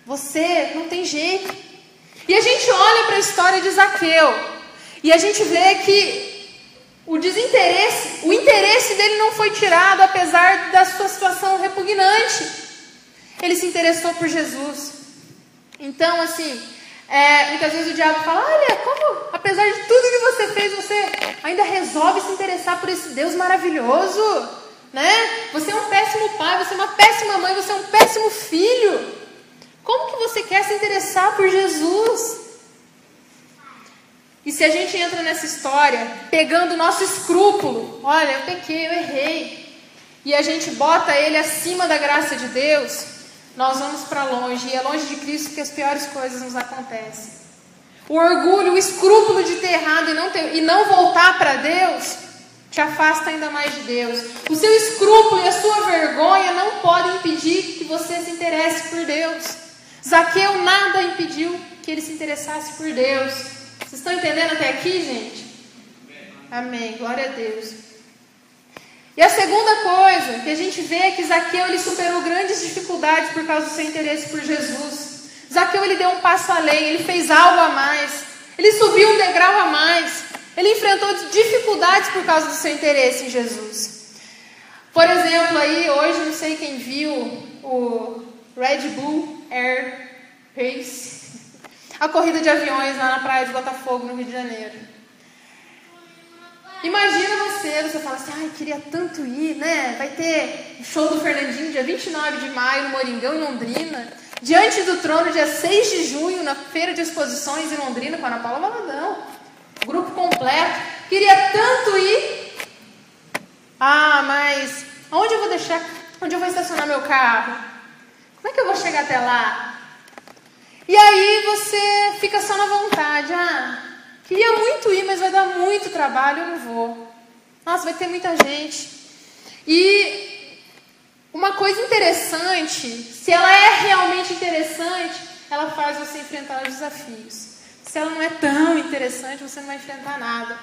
você não tem jeito. E a gente olha para a história de Zaqueu e a gente vê que o interesse dele não foi tirado, apesar da sua situação repugnante. Ele se interessou por Jesus. Então, assim, muitas vezes o diabo fala, olha, como, apesar de tudo que você fez, você ainda resolve se interessar por esse Deus maravilhoso, né? Você é um péssimo pai, você é uma péssima mãe, você é um péssimo filho. Como que você quer se interessar por Jesus? E se a gente entra nessa história, pegando o nosso escrúpulo, olha, eu pequei, eu errei, e a gente bota ele acima da graça de Deus, nós vamos para longe, e é longe de Cristo que as piores coisas nos acontecem. O orgulho, o escrúpulo de ter errado e não voltar para Deus, te afasta ainda mais de Deus. O seu escrúpulo e a sua vergonha não podem impedir que você se interesse por Deus. Zaqueu nada impediu que ele se interessasse por Deus. Vocês estão entendendo até aqui, gente? Amém, glória a Deus. E a segunda coisa que a gente vê é que Zaqueu ele superou grandes dificuldades por causa do seu interesse por Jesus. Zaqueu ele deu um passo além, ele fez algo a mais, ele subiu um degrau a mais, ele enfrentou dificuldades por causa do seu interesse em Jesus. Por exemplo, aí hoje, não sei quem viu o Red Bull Air Race, a corrida de aviões lá na praia de Botafogo, no Rio de Janeiro. Imagina você fala assim, ai, queria tanto ir, né? Vai ter o show do Fernandinho dia 29 de maio no Moringão, em Londrina. Diante do Trono, dia 6 de junho, na Feira de Exposições em Londrina, com a Ana Paula Valadão. Grupo completo. Queria tanto ir. Ah, mas onde eu vou deixar? Onde eu vou estacionar meu carro? Como é que eu vou chegar até lá? E aí você fica só na vontade. Ah, queria muito ir, mas vai dar muito trabalho, eu não vou. Nossa, vai ter muita gente. E uma coisa interessante, se ela é realmente interessante, ela faz você enfrentar os desafios. Se ela não é tão interessante, você não vai enfrentar nada.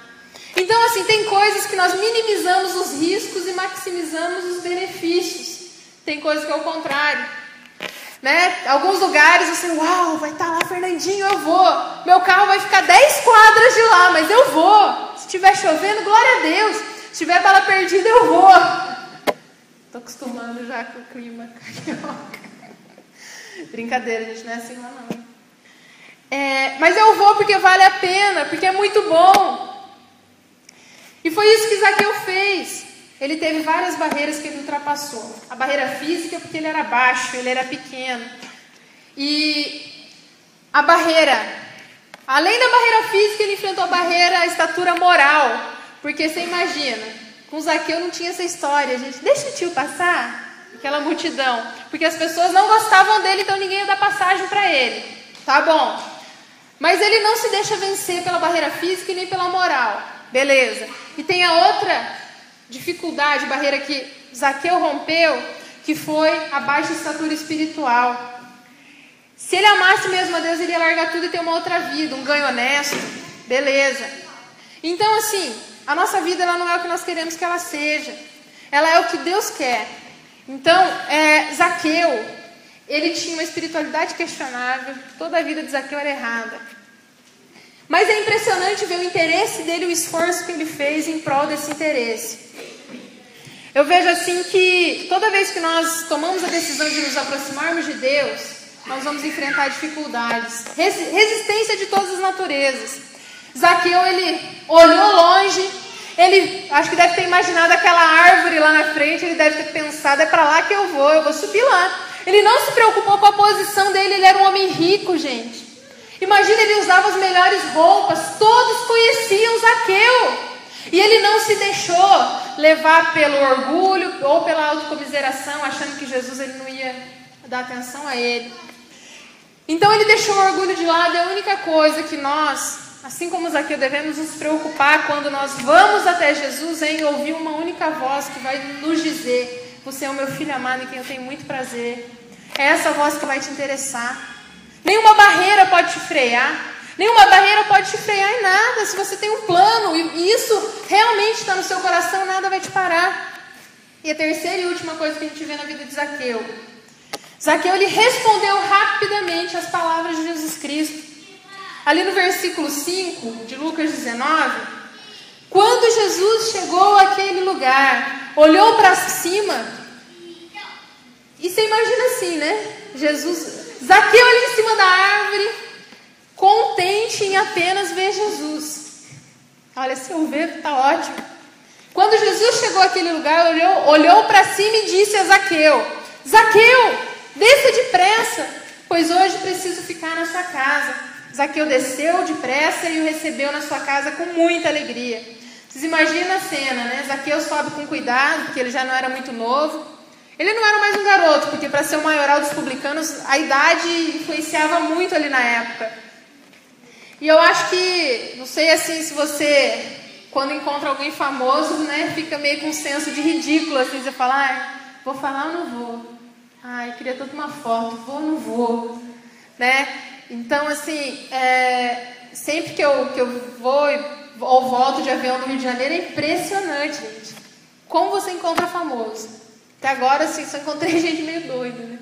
Então, assim, tem coisas que nós minimizamos os riscos e maximizamos os benefícios. Tem coisas que é o contrário. Né? Alguns lugares você, uau, vai estar lá Fernandinho, eu vou. Meu carro vai ficar 10 quadras de lá, mas eu vou. Se estiver chovendo, glória a Deus. Se tiver bala perdida, eu vou. Estou acostumando já com o clima carioca. Brincadeira, gente, não é assim lá não. Mas eu vou porque vale a pena, porque é muito bom. E foi isso que Zaqueu fez. Ele teve várias barreiras que ele ultrapassou. A barreira física, porque ele era baixo, ele era pequeno. E a barreira, além da barreira física, ele enfrentou a estatura moral. Porque você imagina, com Zaqueu não tinha essa história, gente. Deixa o tio passar, aquela multidão. Porque as pessoas não gostavam dele, então ninguém ia dar passagem para ele. Tá bom. Mas ele não se deixa vencer pela barreira física e nem pela moral. Beleza. E tem a outra dificuldade, barreira que Zaqueu rompeu, que foi a baixa estatura espiritual. Se ele amasse mesmo a Deus, ele ia largar tudo e ter uma outra vida, um ganho honesto. Beleza. Então, assim, a nossa vida ela não é o que nós queremos que ela seja. Ela é o que Deus quer. Então, Zaqueu, ele tinha uma espiritualidade questionável. Toda a vida de Zaqueu era errada. Mas é impressionante ver o interesse dele, o esforço que ele fez em prol desse interesse. Eu vejo assim que toda vez que nós tomamos a decisão de nos aproximarmos de Deus, nós vamos enfrentar dificuldades, resistência de todas as naturezas. Zaqueu, ele olhou longe, ele acho que deve ter imaginado aquela árvore lá na frente, ele deve ter pensado, é para lá que eu vou subir lá. Ele não se preocupou com a posição dele, ele era um homem rico, gente. Imagina, ele usava as melhores roupas, todos conheciam Zaqueu. E ele não se deixou levar pelo orgulho ou pela autocomiseração, achando que Jesus ele não ia dar atenção a ele. Então ele deixou o orgulho de lado. E a única coisa que nós, assim como Zaqueu, devemos nos preocupar quando nós vamos até Jesus é em ouvir uma única voz que vai nos dizer: você é o meu filho amado em quem eu tenho muito prazer. É essa voz que vai te interessar. Nenhuma barreira pode te frear. Nenhuma barreira pode te frear em nada. Se você tem um plano e isso realmente está no seu coração, nada vai te parar. E a terceira e última coisa que a gente vê na vida de Zaqueu. Zaqueu, ele respondeu rapidamente às palavras de Jesus Cristo. Ali no versículo 5 de Lucas 19, quando Jesus chegou àquele lugar, olhou para cima, e você imagina assim, né? Zaqueu ali em cima da árvore, contente em apenas ver Jesus. Olha, se eu ver, tá ótimo. Quando Jesus chegou àquele lugar, olhou para cima e disse a Zaqueu: Zaqueu, desça depressa, pois hoje preciso ficar na sua casa. Zaqueu desceu depressa e o recebeu na sua casa com muita alegria. Vocês imaginam a cena, né? Zaqueu sobe com cuidado, porque ele já não era muito novo. Ele não era mais um garoto, porque para ser o maioral dos publicanos, a idade influenciava muito ali na época. E eu acho que, não sei assim, se você, quando encontra alguém famoso, né, fica meio com um senso de ridículo, assim, você fala, ai, vou falar ou não vou? Ai, queria tanto uma foto, vou ou não vou? Né? Então, assim, sempre que eu vou ou volto de avião do Rio de Janeiro, é impressionante, gente. Como você encontra famoso? Até agora, assim, só encontrei gente meio doida, né?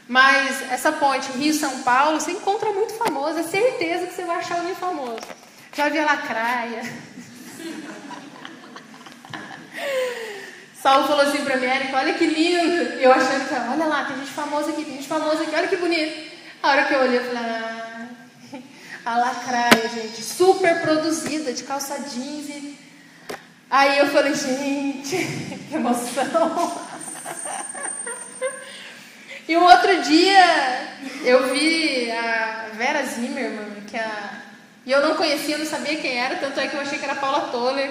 Mas essa ponte Rio-São Paulo, você encontra muito famoso, é certeza que você vai achar alguém famoso. Já vi a Lacraia. Saulo falou assim pra mim, Érica, olha que lindo. E eu achando que, olha lá, tem gente famosa aqui, olha que bonito. A hora que eu olhei, eu falei, a Lacraia, gente, super produzida, de calça jeans. Aí eu falei, gente, que emoção. E um outro dia, eu vi a Vera Zimmermann, e eu não conhecia, eu não sabia quem era, tanto é que eu achei que era a Paula Toller.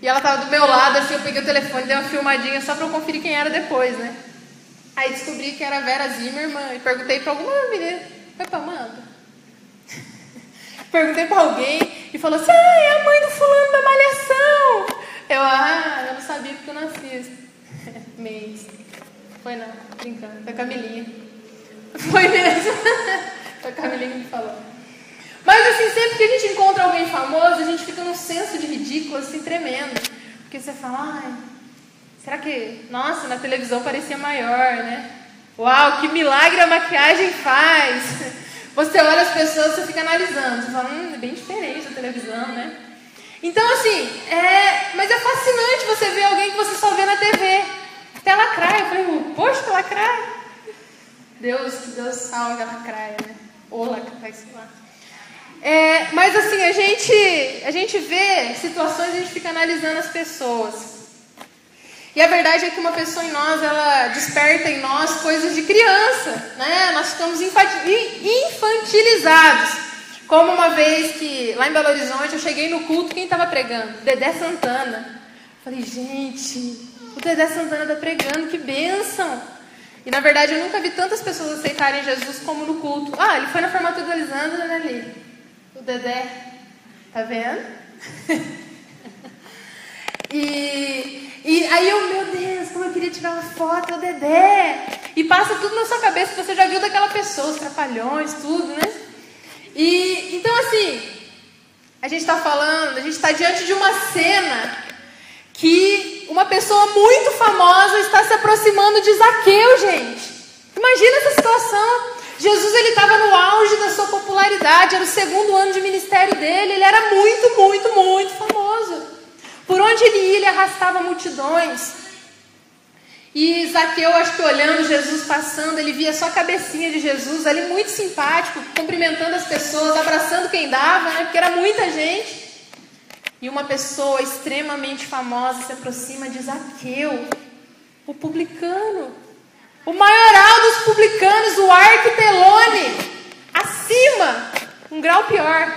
E ela estava do meu lado, assim, eu peguei o telefone, dei uma filmadinha só para eu conferir quem era depois, né? Aí descobri que era a Vera Zimmermann e perguntei para alguma menina, foi pra Amanda? Perguntei para alguém e falou assim, é a mãe do fulano da Malhação. Eu não sabia porque eu não assisto. Mês. Foi não, brincando, foi a Camilinha. Foi mesmo. Foi a Camilinha que me falou. Mas assim, sempre que a gente encontra alguém famoso, a gente fica num senso de ridículo assim tremendo. Porque você fala, será que, nossa, na televisão parecia maior, né? Uau, que milagre a maquiagem faz! Você olha as pessoas, você fica analisando, você fala, é bem diferente da televisão, né? Então assim, mas é fascinante você ver alguém que você só vê na TV. Até a Lacraia, eu falei, poxa, que Lacraia! Deus salve a Lacraia, né? Ou Lacraia, sei lá. Mas assim, a gente vê situações e a gente fica analisando as pessoas. E a verdade é que uma pessoa em nós, ela desperta em nós coisas de criança, né? Nós ficamos infantilizados. Como uma vez que, lá em Belo Horizonte, eu cheguei no culto, quem estava pregando? Dedé Santana. Falei, gente, o Dedé Santana está pregando, que bênção! E na verdade eu nunca vi tantas pessoas aceitarem Jesus como no culto. Ele foi na formatura do Elisandro, né, ali? O Dedé, tá vendo? E aí eu, meu Deus, como eu queria tirar uma foto, o Dedé. E passa tudo na sua cabeça, que você já viu daquela pessoa, os trapalhões, tudo, né? E então assim, a gente está diante de uma cena que uma pessoa muito famosa está se aproximando de Zaqueu, gente. Imagina essa situação. Jesus, ele estava no auge da sua popularidade, era o 2º ano de ministério dele, ele era muito, muito, muito famoso. Por onde ele ia, ele arrastava multidões. E Zaqueu, acho que olhando Jesus passando, ele via só a cabecinha de Jesus, ali muito simpático, cumprimentando as pessoas, abraçando quem dava, né? Porque era muita gente. E uma pessoa extremamente famosa se aproxima de Zaqueu, o publicano, o maioral dos publicanos, o arquipelone, acima, um grau pior.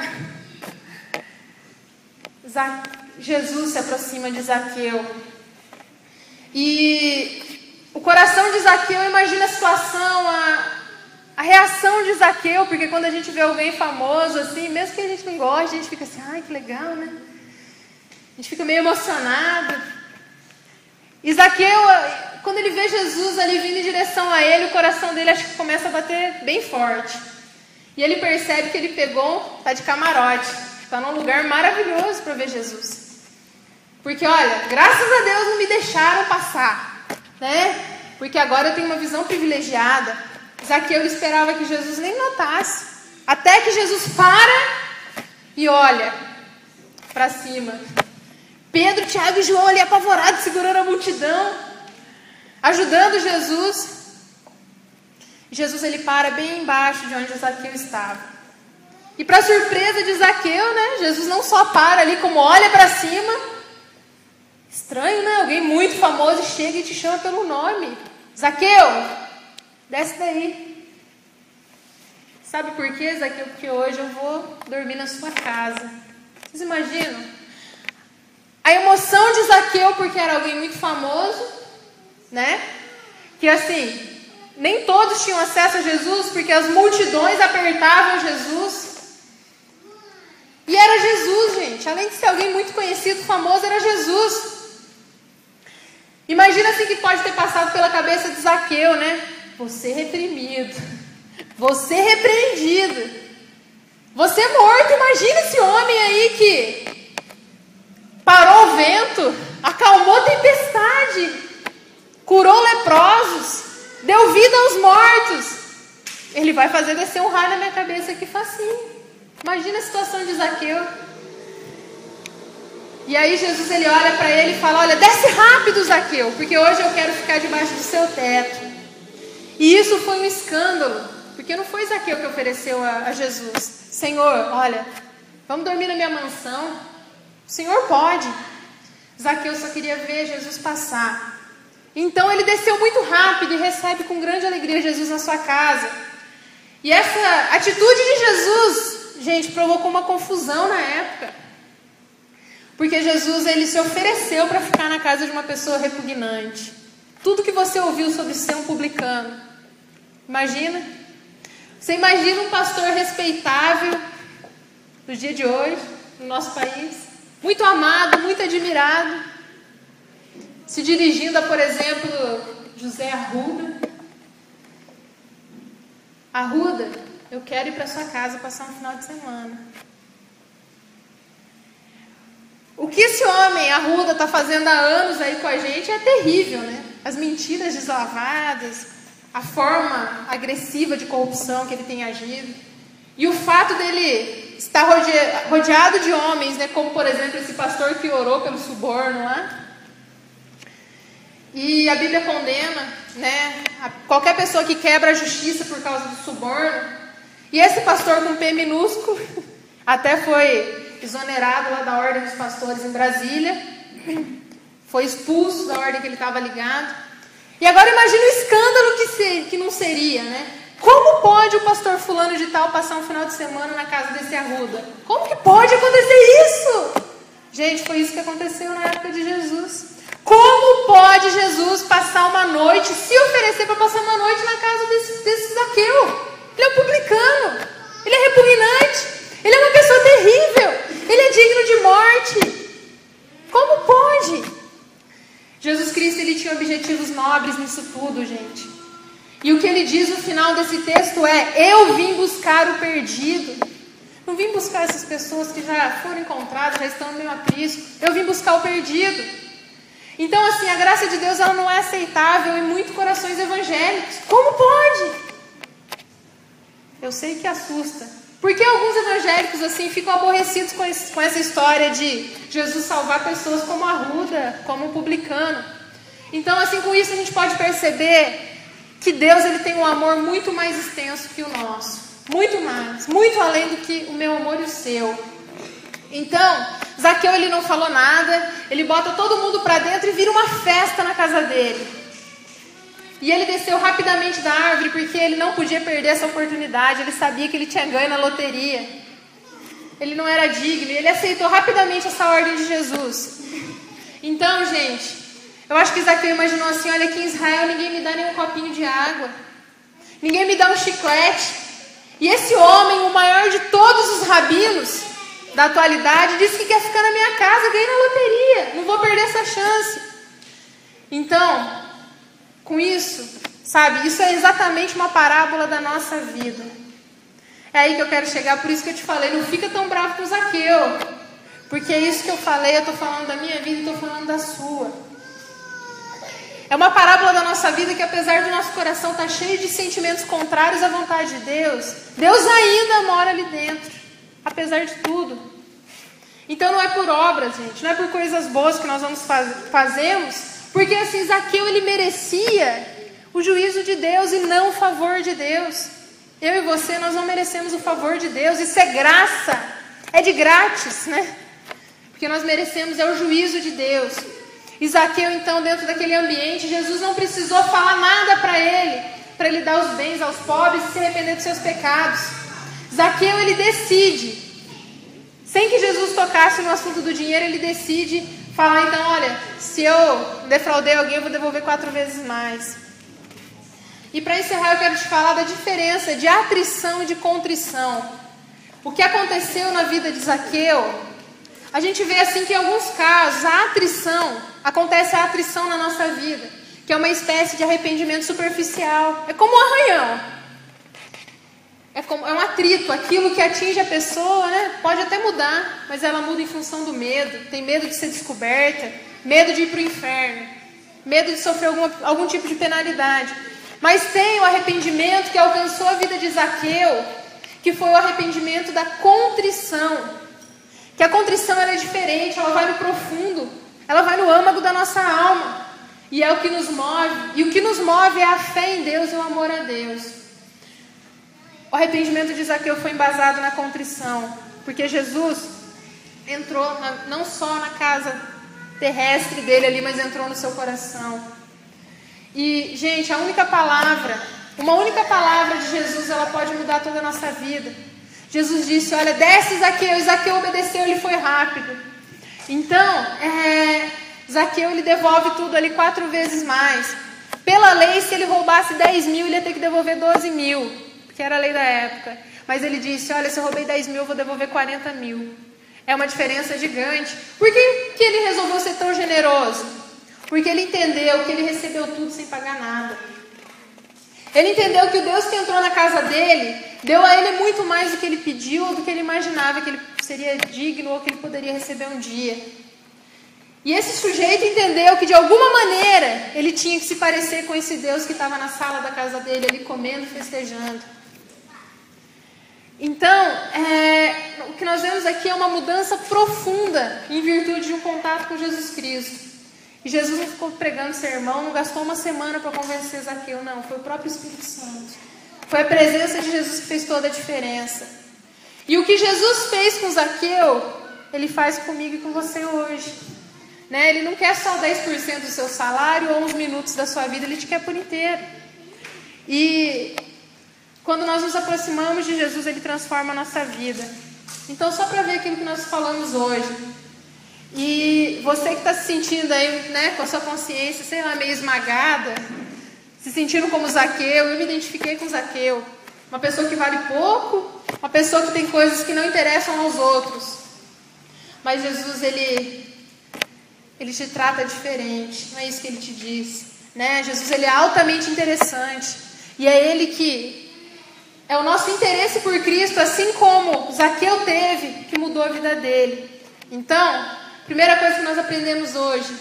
Jesus se aproxima de Zaqueu. E o coração de Zaqueu, imagina a situação, a reação de Zaqueu, porque quando a gente vê alguém famoso assim, mesmo que a gente não goste, a gente fica assim, ai, que legal, né? A gente fica meio emocionado. E Zaqueu, quando ele vê Jesus ali vindo em direção a ele, o coração dele acho que começa a bater bem forte. E ele percebe que ele está de camarote, está num lugar maravilhoso para ver Jesus. Porque olha, graças a Deus não me deixaram passar, né? Porque agora eu tenho uma visão privilegiada. Zaqueu esperava que Jesus nem notasse. Até que Jesus para e olha para cima. Pedro, Tiago e João ali apavorados, segurando a multidão, ajudando Jesus. Jesus ele para bem embaixo de onde Zaqueu estava. E para surpresa de Zaqueu, né? Jesus não só para ali, como olha para cima. Estranho, né? Alguém muito famoso chega e te chama pelo nome. Zaqueu, desce daí. Sabe por quê, Zaqueu? Porque hoje eu vou dormir na sua casa. Vocês imaginam? A emoção de Zaqueu, porque era alguém muito famoso, né? Que assim, nem todos tinham acesso a Jesus, porque as multidões apertavam Jesus. E era Jesus, gente. Além de ser alguém muito conhecido, famoso, era Jesus. Imagina assim que pode ter passado pela cabeça de Zaqueu, né? Você reprimido, você repreendido, você morto. Imagina esse homem aí que parou o vento, acalmou a tempestade, curou leprosos, deu vida aos mortos. Ele vai fazer descer um raio na minha cabeça aqui facinho. Imagina a situação de Zaqueu. E aí Jesus ele olha para ele e fala: olha, desce rápido, Zaqueu, porque hoje eu quero ficar debaixo do seu teto. E isso foi um escândalo, porque não foi Zaqueu que ofereceu a Jesus: Senhor, olha, vamos dormir na minha mansão. O Senhor pode. Zaqueu só queria ver Jesus passar. Então ele desceu muito rápido e recebe com grande alegria Jesus na sua casa. E essa atitude de Jesus, gente, provocou uma confusão na época. Porque Jesus, ele se ofereceu para ficar na casa de uma pessoa repugnante. Tudo que você ouviu sobre ser um publicano. Imagina. Você imagina um pastor respeitável no dia de hoje, no nosso país. Muito amado, muito admirado. Se dirigindo a, por exemplo, José Arruda. Arruda, eu quero ir para sua casa passar um final de semana. O que esse homem, Arruda, está fazendo há anos aí com a gente é terrível, né? As mentiras deslavadas, a forma agressiva de corrupção que ele tem agido. E o fato dele estar rodeado de homens, né? Como, por exemplo, esse pastor que orou pelo suborno lá. E a Bíblia condena, né? Qualquer pessoa que quebra a justiça por causa do suborno. E esse pastor com P minúsculo até foi exonerado lá da ordem dos pastores em Brasília, foi expulso da ordem que ele estava ligado. E agora imagine o escândalo que não seria, né? Como pode o pastor fulano de tal passar um final de semana na casa desse Arruda? Como que pode acontecer isso? Gente, foi isso que aconteceu na época de Jesus. Como pode Jesus passar uma noite, se oferecer para passar uma noite na casa desse Zaqueu? Ele é um publicano, ele é repugnante. Ele é uma pessoa terrível. Ele é digno de morte. Como pode? Jesus Cristo, ele tinha objetivos nobres nisso tudo, gente. E o que ele diz no final desse texto é: eu vim buscar o perdido. Não vim buscar essas pessoas que já foram encontradas, já estão no meu aprisco. Eu vim buscar o perdido. Então, assim, a graça de Deus, ela não é aceitável em muitos corações evangélicos. Como pode? Eu sei que assusta. Porque alguns evangélicos assim ficam aborrecidos com essa história de Jesus salvar pessoas como Arruda, como um publicano. Então, assim, com isso a gente pode perceber que Deus ele tem um amor muito mais extenso que o nosso. Muito mais, muito além do que o meu amor e o seu. Então, Zaqueu ele não falou nada, ele bota todo mundo para dentro e vira uma festa na casa dele. E ele desceu rapidamente da árvore porque ele não podia perder essa oportunidade. Ele sabia que ele tinha ganho na loteria. Ele não era digno. E ele aceitou rapidamente essa ordem de Jesus. Então, gente, eu acho que Zaqueu imaginou assim: olha, aqui em Israel ninguém me dá nem um copinho de água. Ninguém me dá um chiclete. E esse homem, o maior de todos os rabinos da atualidade, disse que quer ficar na minha casa, ganhei na loteria. Não vou perder essa chance. Então, com isso, sabe, isso é exatamente uma parábola da nossa vida. É aí que eu quero chegar, por isso que eu te falei, não fica tão bravo com Zaqueu. Porque é isso que eu falei, eu estou falando da minha vida e estou falando da sua. é uma parábola da nossa vida que, apesar do nosso coração estar cheio de sentimentos contrários à vontade de Deus, Deus ainda mora ali dentro, apesar de tudo. Então não é por obras, gente, não é por coisas boas que nós fazemos, porque assim, Zaqueu, ele merecia o juízo de Deus e não o favor de Deus. Eu e você, nós não merecemos o favor de Deus, isso é graça, é de grátis, né? Porque nós merecemos é o juízo de Deus. E Zaqueu, então, dentro daquele ambiente, Jesus não precisou falar nada para ele dar os bens aos pobres e se arrepender dos seus pecados. Zaqueu, ele decide, sem que Jesus tocasse no assunto do dinheiro, ele decide falar, então, olha, se eu defraudei alguém, eu vou devolver 4 vezes mais. E para encerrar, eu quero te falar da diferença de atrição e de contrição. O que aconteceu na vida de Zaqueu, a gente vê assim que em alguns casos acontece a atrição na nossa vida, que é uma espécie de arrependimento superficial. É como um arranhão. É um atrito, aquilo que atinge a pessoa, né? Pode até mudar, mas ela muda em função do medo. Tem medo de ser descoberta, medo de ir para o inferno, medo de sofrer algum tipo de penalidade. Mas tem o arrependimento que alcançou a vida de Zaqueu, que foi o arrependimento da contrição. Que a contrição ela é diferente, ela vai no profundo, ela vai no âmago da nossa alma. E é o que nos move. E o que nos move é a fé em Deus e o amor a Deus. O arrependimento de Zaqueu foi embasado na contrição, porque Jesus entrou não só na casa terrestre dele ali, mas entrou no seu coração. E, gente, uma única palavra de Jesus, ela pode mudar toda a nossa vida. Jesus disse, olha, desce Zaqueu, e Zaqueu obedeceu, ele foi rápido. Então, Zaqueu, ele devolve tudo ali 4 vezes mais. Pela lei, se ele roubasse 10 mil, ele ia ter que devolver 12 mil, porque era a lei da época. Mas ele disse, olha, se eu roubei 10 mil, eu vou devolver 40 mil. É uma diferença gigante. Por que ele resolveu ser tão generoso? Porque ele entendeu que ele recebeu tudo sem pagar nada. Ele entendeu que o Deus que entrou na casa dele deu a ele muito mais do que ele pediu ou do que ele imaginava que ele seria digno ou que ele poderia receber um dia. E esse sujeito entendeu que de alguma maneira ele tinha que se parecer com esse Deus que estava na sala da casa dele, ali comendo, festejando. Então, o que nós vemos aqui é uma mudança profunda em virtude de um contato com Jesus Cristo. E Jesus não ficou pregando sermão, não gastou uma semana para convencer Zaqueu, não. Foi o próprio Espírito Santo. Foi a presença de Jesus que fez toda a diferença. E o que Jesus fez com Zaqueu, Ele faz comigo e com você hoje. Né? Ele não quer só 10% do seu salário ou uns minutos da sua vida, Ele te quer por inteiro. E quando nós nos aproximamos de Jesus, Ele transforma a nossa vida. Então, só para ver aquilo que nós falamos hoje. E você que está se sentindo aí, né, com a sua consciência, sei lá, meio esmagada, se sentindo como Zaqueu, eu me identifiquei com Zaqueu. Uma pessoa que vale pouco, uma pessoa que tem coisas que não interessam aos outros. Mas Jesus, Ele te trata diferente, não é isso que Ele te diz. Né? Jesus, Ele é altamente interessante. E é Ele que é o nosso interesse por Cristo, assim como Zaqueu teve, que mudou a vida dele. Então, a primeira coisa que nós aprendemos hoje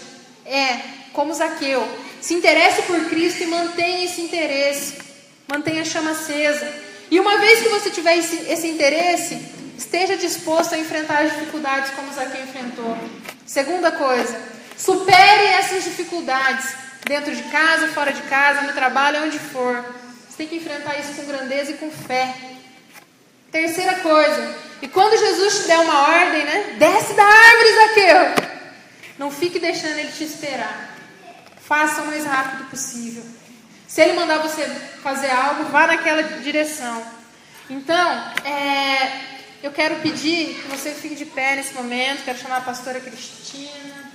é, como Zaqueu, se interesse por Cristo e mantenha esse interesse, mantenha a chama acesa. E uma vez que você tiver esse interesse, esteja disposto a enfrentar as dificuldades como Zaqueu enfrentou. Segunda coisa, supere essas dificuldades, dentro de casa, fora de casa, no trabalho, onde for. Você tem que enfrentar isso com grandeza e com fé. Terceira coisa, e quando Jesus te der uma ordem, né? Desce da árvore, Zaqueu. Não fique deixando Ele te esperar. Faça o mais rápido possível. Se Ele mandar você fazer algo, vá naquela direção. Então, eu quero pedir que você fique de pé nesse momento. Quero chamar a pastora Cristina.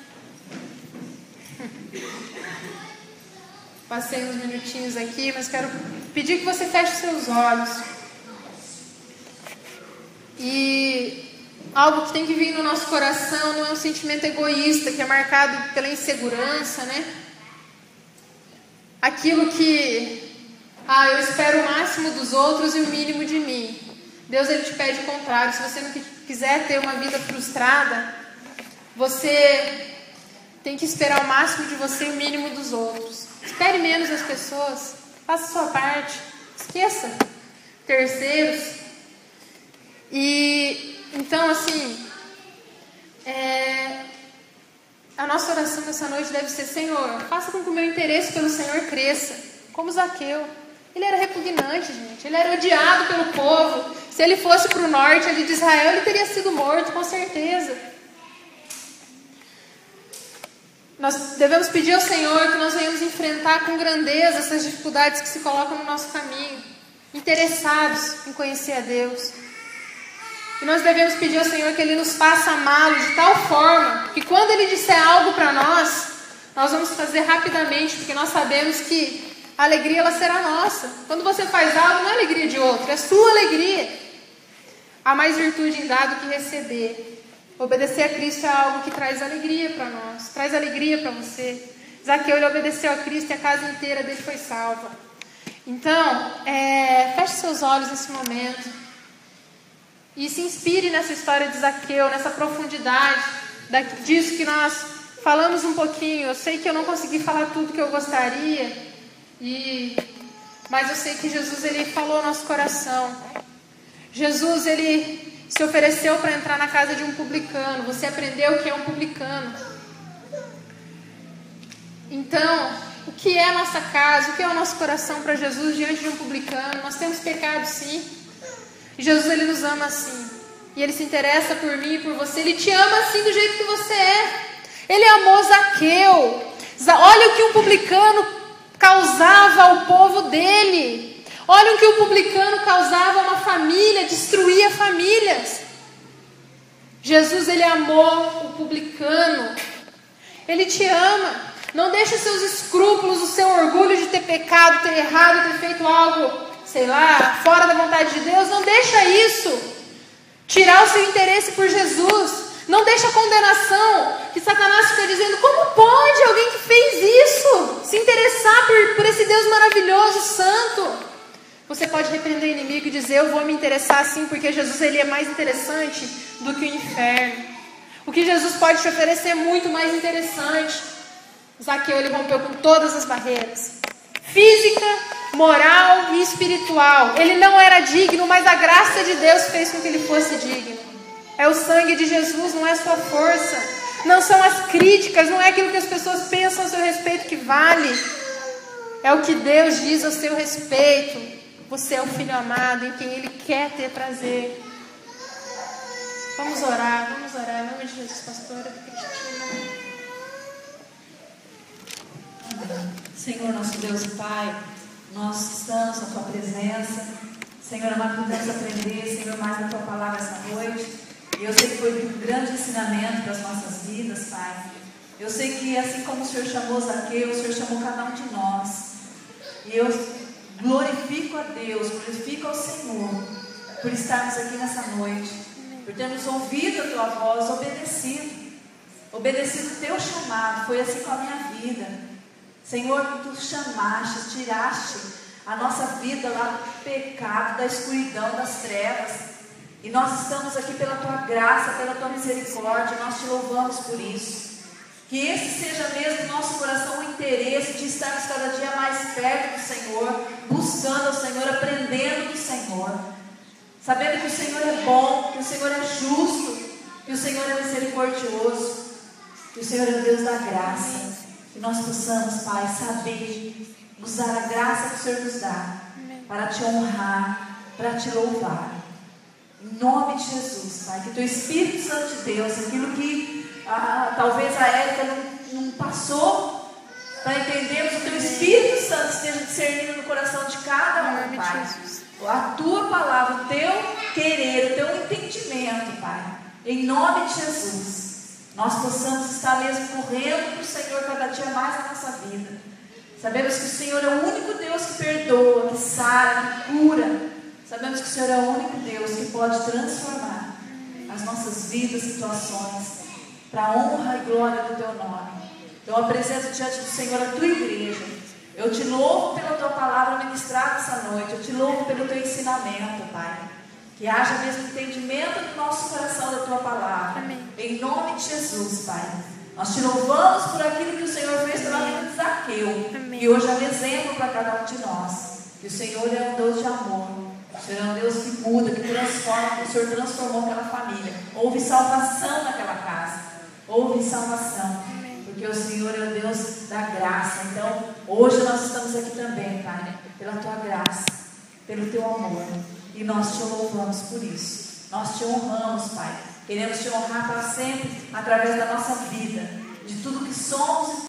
Passei uns minutinhos aqui, mas quero pedir que você feche os seus olhos. E algo que tem que vir no nosso coração não é um sentimento egoísta, que é marcado pela insegurança, né? Aquilo que, eu espero o máximo dos outros e o mínimo de mim. Deus, Ele te pede o contrário. Se você não quiser ter uma vida frustrada, você tem que esperar o máximo de você e o mínimo dos outros. Espere menos das pessoas, faça a sua parte, esqueça terceiros. E então, assim, a nossa oração nessa noite deve ser: Senhor, faça com que o meu interesse pelo Senhor cresça, como Zaqueu. Ele era repugnante, gente, ele era odiado pelo povo. Se ele fosse para o norte ali de Israel, ele teria sido morto, com certeza. Nós devemos pedir ao Senhor que nós venhamos enfrentar com grandeza essas dificuldades que se colocam no nosso caminho, interessados em conhecer a Deus. E nós devemos pedir ao Senhor que Ele nos faça amá-lo de tal forma que quando Ele disser algo para nós, nós vamos fazer rapidamente, porque nós sabemos que a alegria ela será nossa. Quando você faz algo, não é alegria de outro, é sua alegria. Há mais virtude em dar do que receber. Obedecer a Cristo é algo que traz alegria para nós, traz alegria para você. Zaqueu, ele obedeceu a Cristo e a casa inteira dele foi salva. Então, feche seus olhos nesse momento e se inspire nessa história de Zaqueu, nessa profundidade disso que nós falamos um pouquinho. Eu sei que eu não consegui falar tudo que eu gostaria, mas eu sei que Jesus ele falou ao nosso coração. Jesus ele se ofereceu para entrar na casa de um publicano. Você aprendeu o que é um publicano. Então, o que é a nossa casa? O que é o nosso coração para Jesus diante de um publicano? Nós temos pecado, sim. E Jesus, Ele nos ama assim. E Ele se interessa por mim e por você. Ele te ama assim do jeito que você é. Ele amou Zaqueu. Olha o que um publicano causava ao povo dele. Olha o que o publicano causava a uma família, destruía famílias. Jesus, Ele amou o publicano. Ele te ama. Não deixe os seus escrúpulos, o seu orgulho de ter pecado, ter errado, ter feito algo, sei lá, fora da vontade de Deus. Não deixa isso tirar o seu interesse por Jesus. Não deixa a condenação que Satanás fica dizendo: como pode alguém que fez isso se interessar por esse Deus maravilhoso, santo? Você pode repreender o inimigo e dizer: eu vou me interessar sim, porque Jesus ele é mais interessante do que o inferno. O que Jesus pode te oferecer é muito mais interessante. Zaqueu ele rompeu com todas as barreiras, física, moral e espiritual. Ele não era digno, mas a graça de Deus fez com que ele fosse digno. É o sangue de Jesus, não é a sua força. Não são as críticas, não é aquilo que as pessoas pensam a seu respeito que vale. É o que Deus diz a seu respeito. Você é o filho amado em quem Ele quer ter prazer. Vamos orar em nome de Jesus, pastora Cristina. Senhor, nosso Deus e Pai, nós estamos na Tua presença. Senhor, nós podemos aprender, Senhor, mais da Tua palavra essa noite. E eu sei que foi um grande ensinamento para as nossas vidas, Pai. Eu sei que assim como o Senhor chamou Zaqueu, o Senhor chamou cada um de nós. E eu glorifico a Deus, glorifico ao Senhor por estarmos aqui nessa noite, por termos ouvido a Tua voz, obedecido o Teu chamado. Foi assim com a minha vida, Senhor. Tu chamaste, tiraste a nossa vida lá do pecado, da escuridão, das trevas, e nós estamos aqui pela Tua graça, pela Tua misericórdia. Nós Te louvamos por isso. Que esse seja mesmo o nosso coração, o interesse de estarmos cada dia mais perto do Senhor, buscando ao Senhor, aprendendo do Senhor, sabendo que o Senhor é bom, que o Senhor é justo, que o Senhor é misericordioso, que o Senhor é o Deus da graça. Que nós possamos, Pai, saber usar a graça que o Senhor nos dá para Te honrar, para Te louvar. Em nome de Jesus, Pai, que Teu Espírito Santo de Deus, aquilo que talvez a Érica não passou para entendermos, o Teu Espírito Santo esteja discernindo no coração de cada um, Pai. A Tua palavra, o Teu querer, o Teu entendimento, Pai. Em nome de Jesus, nós possamos estar mesmo correndo para o Senhor cada dia mais na nossa vida. Sabemos que o Senhor é o único Deus que perdoa, que sara, que cura. Sabemos que o Senhor é o único Deus que pode transformar as nossas vidas, situações, para a honra e glória do Teu nome. Então eu apresento diante do Senhor a Tua igreja. Eu Te louvo pela Tua palavra ministrada essa noite. Eu Te louvo pelo Teu ensinamento, Pai. Que haja mesmo entendimento no nosso coração da Tua palavra. Amém. Em nome de Jesus, Pai. Nós te louvamos por aquilo que o Senhor fez pela vida de Zaqueu. Amém. E hoje é um exemplo para cada um de nós. Que o Senhor é um Deus de amor. O Senhor é um Deus que muda, que transforma. Que o Senhor transformou aquela família. Houve salvação naquela casa. Houve salvação. Porque o Senhor é o Deus da graça. Então, hoje nós estamos aqui também, Pai, pela Tua graça, pelo Teu amor. E nós Te louvamos por isso. Nós Te honramos, Pai. Queremos Te honrar para sempre, através da nossa vida, de tudo que somos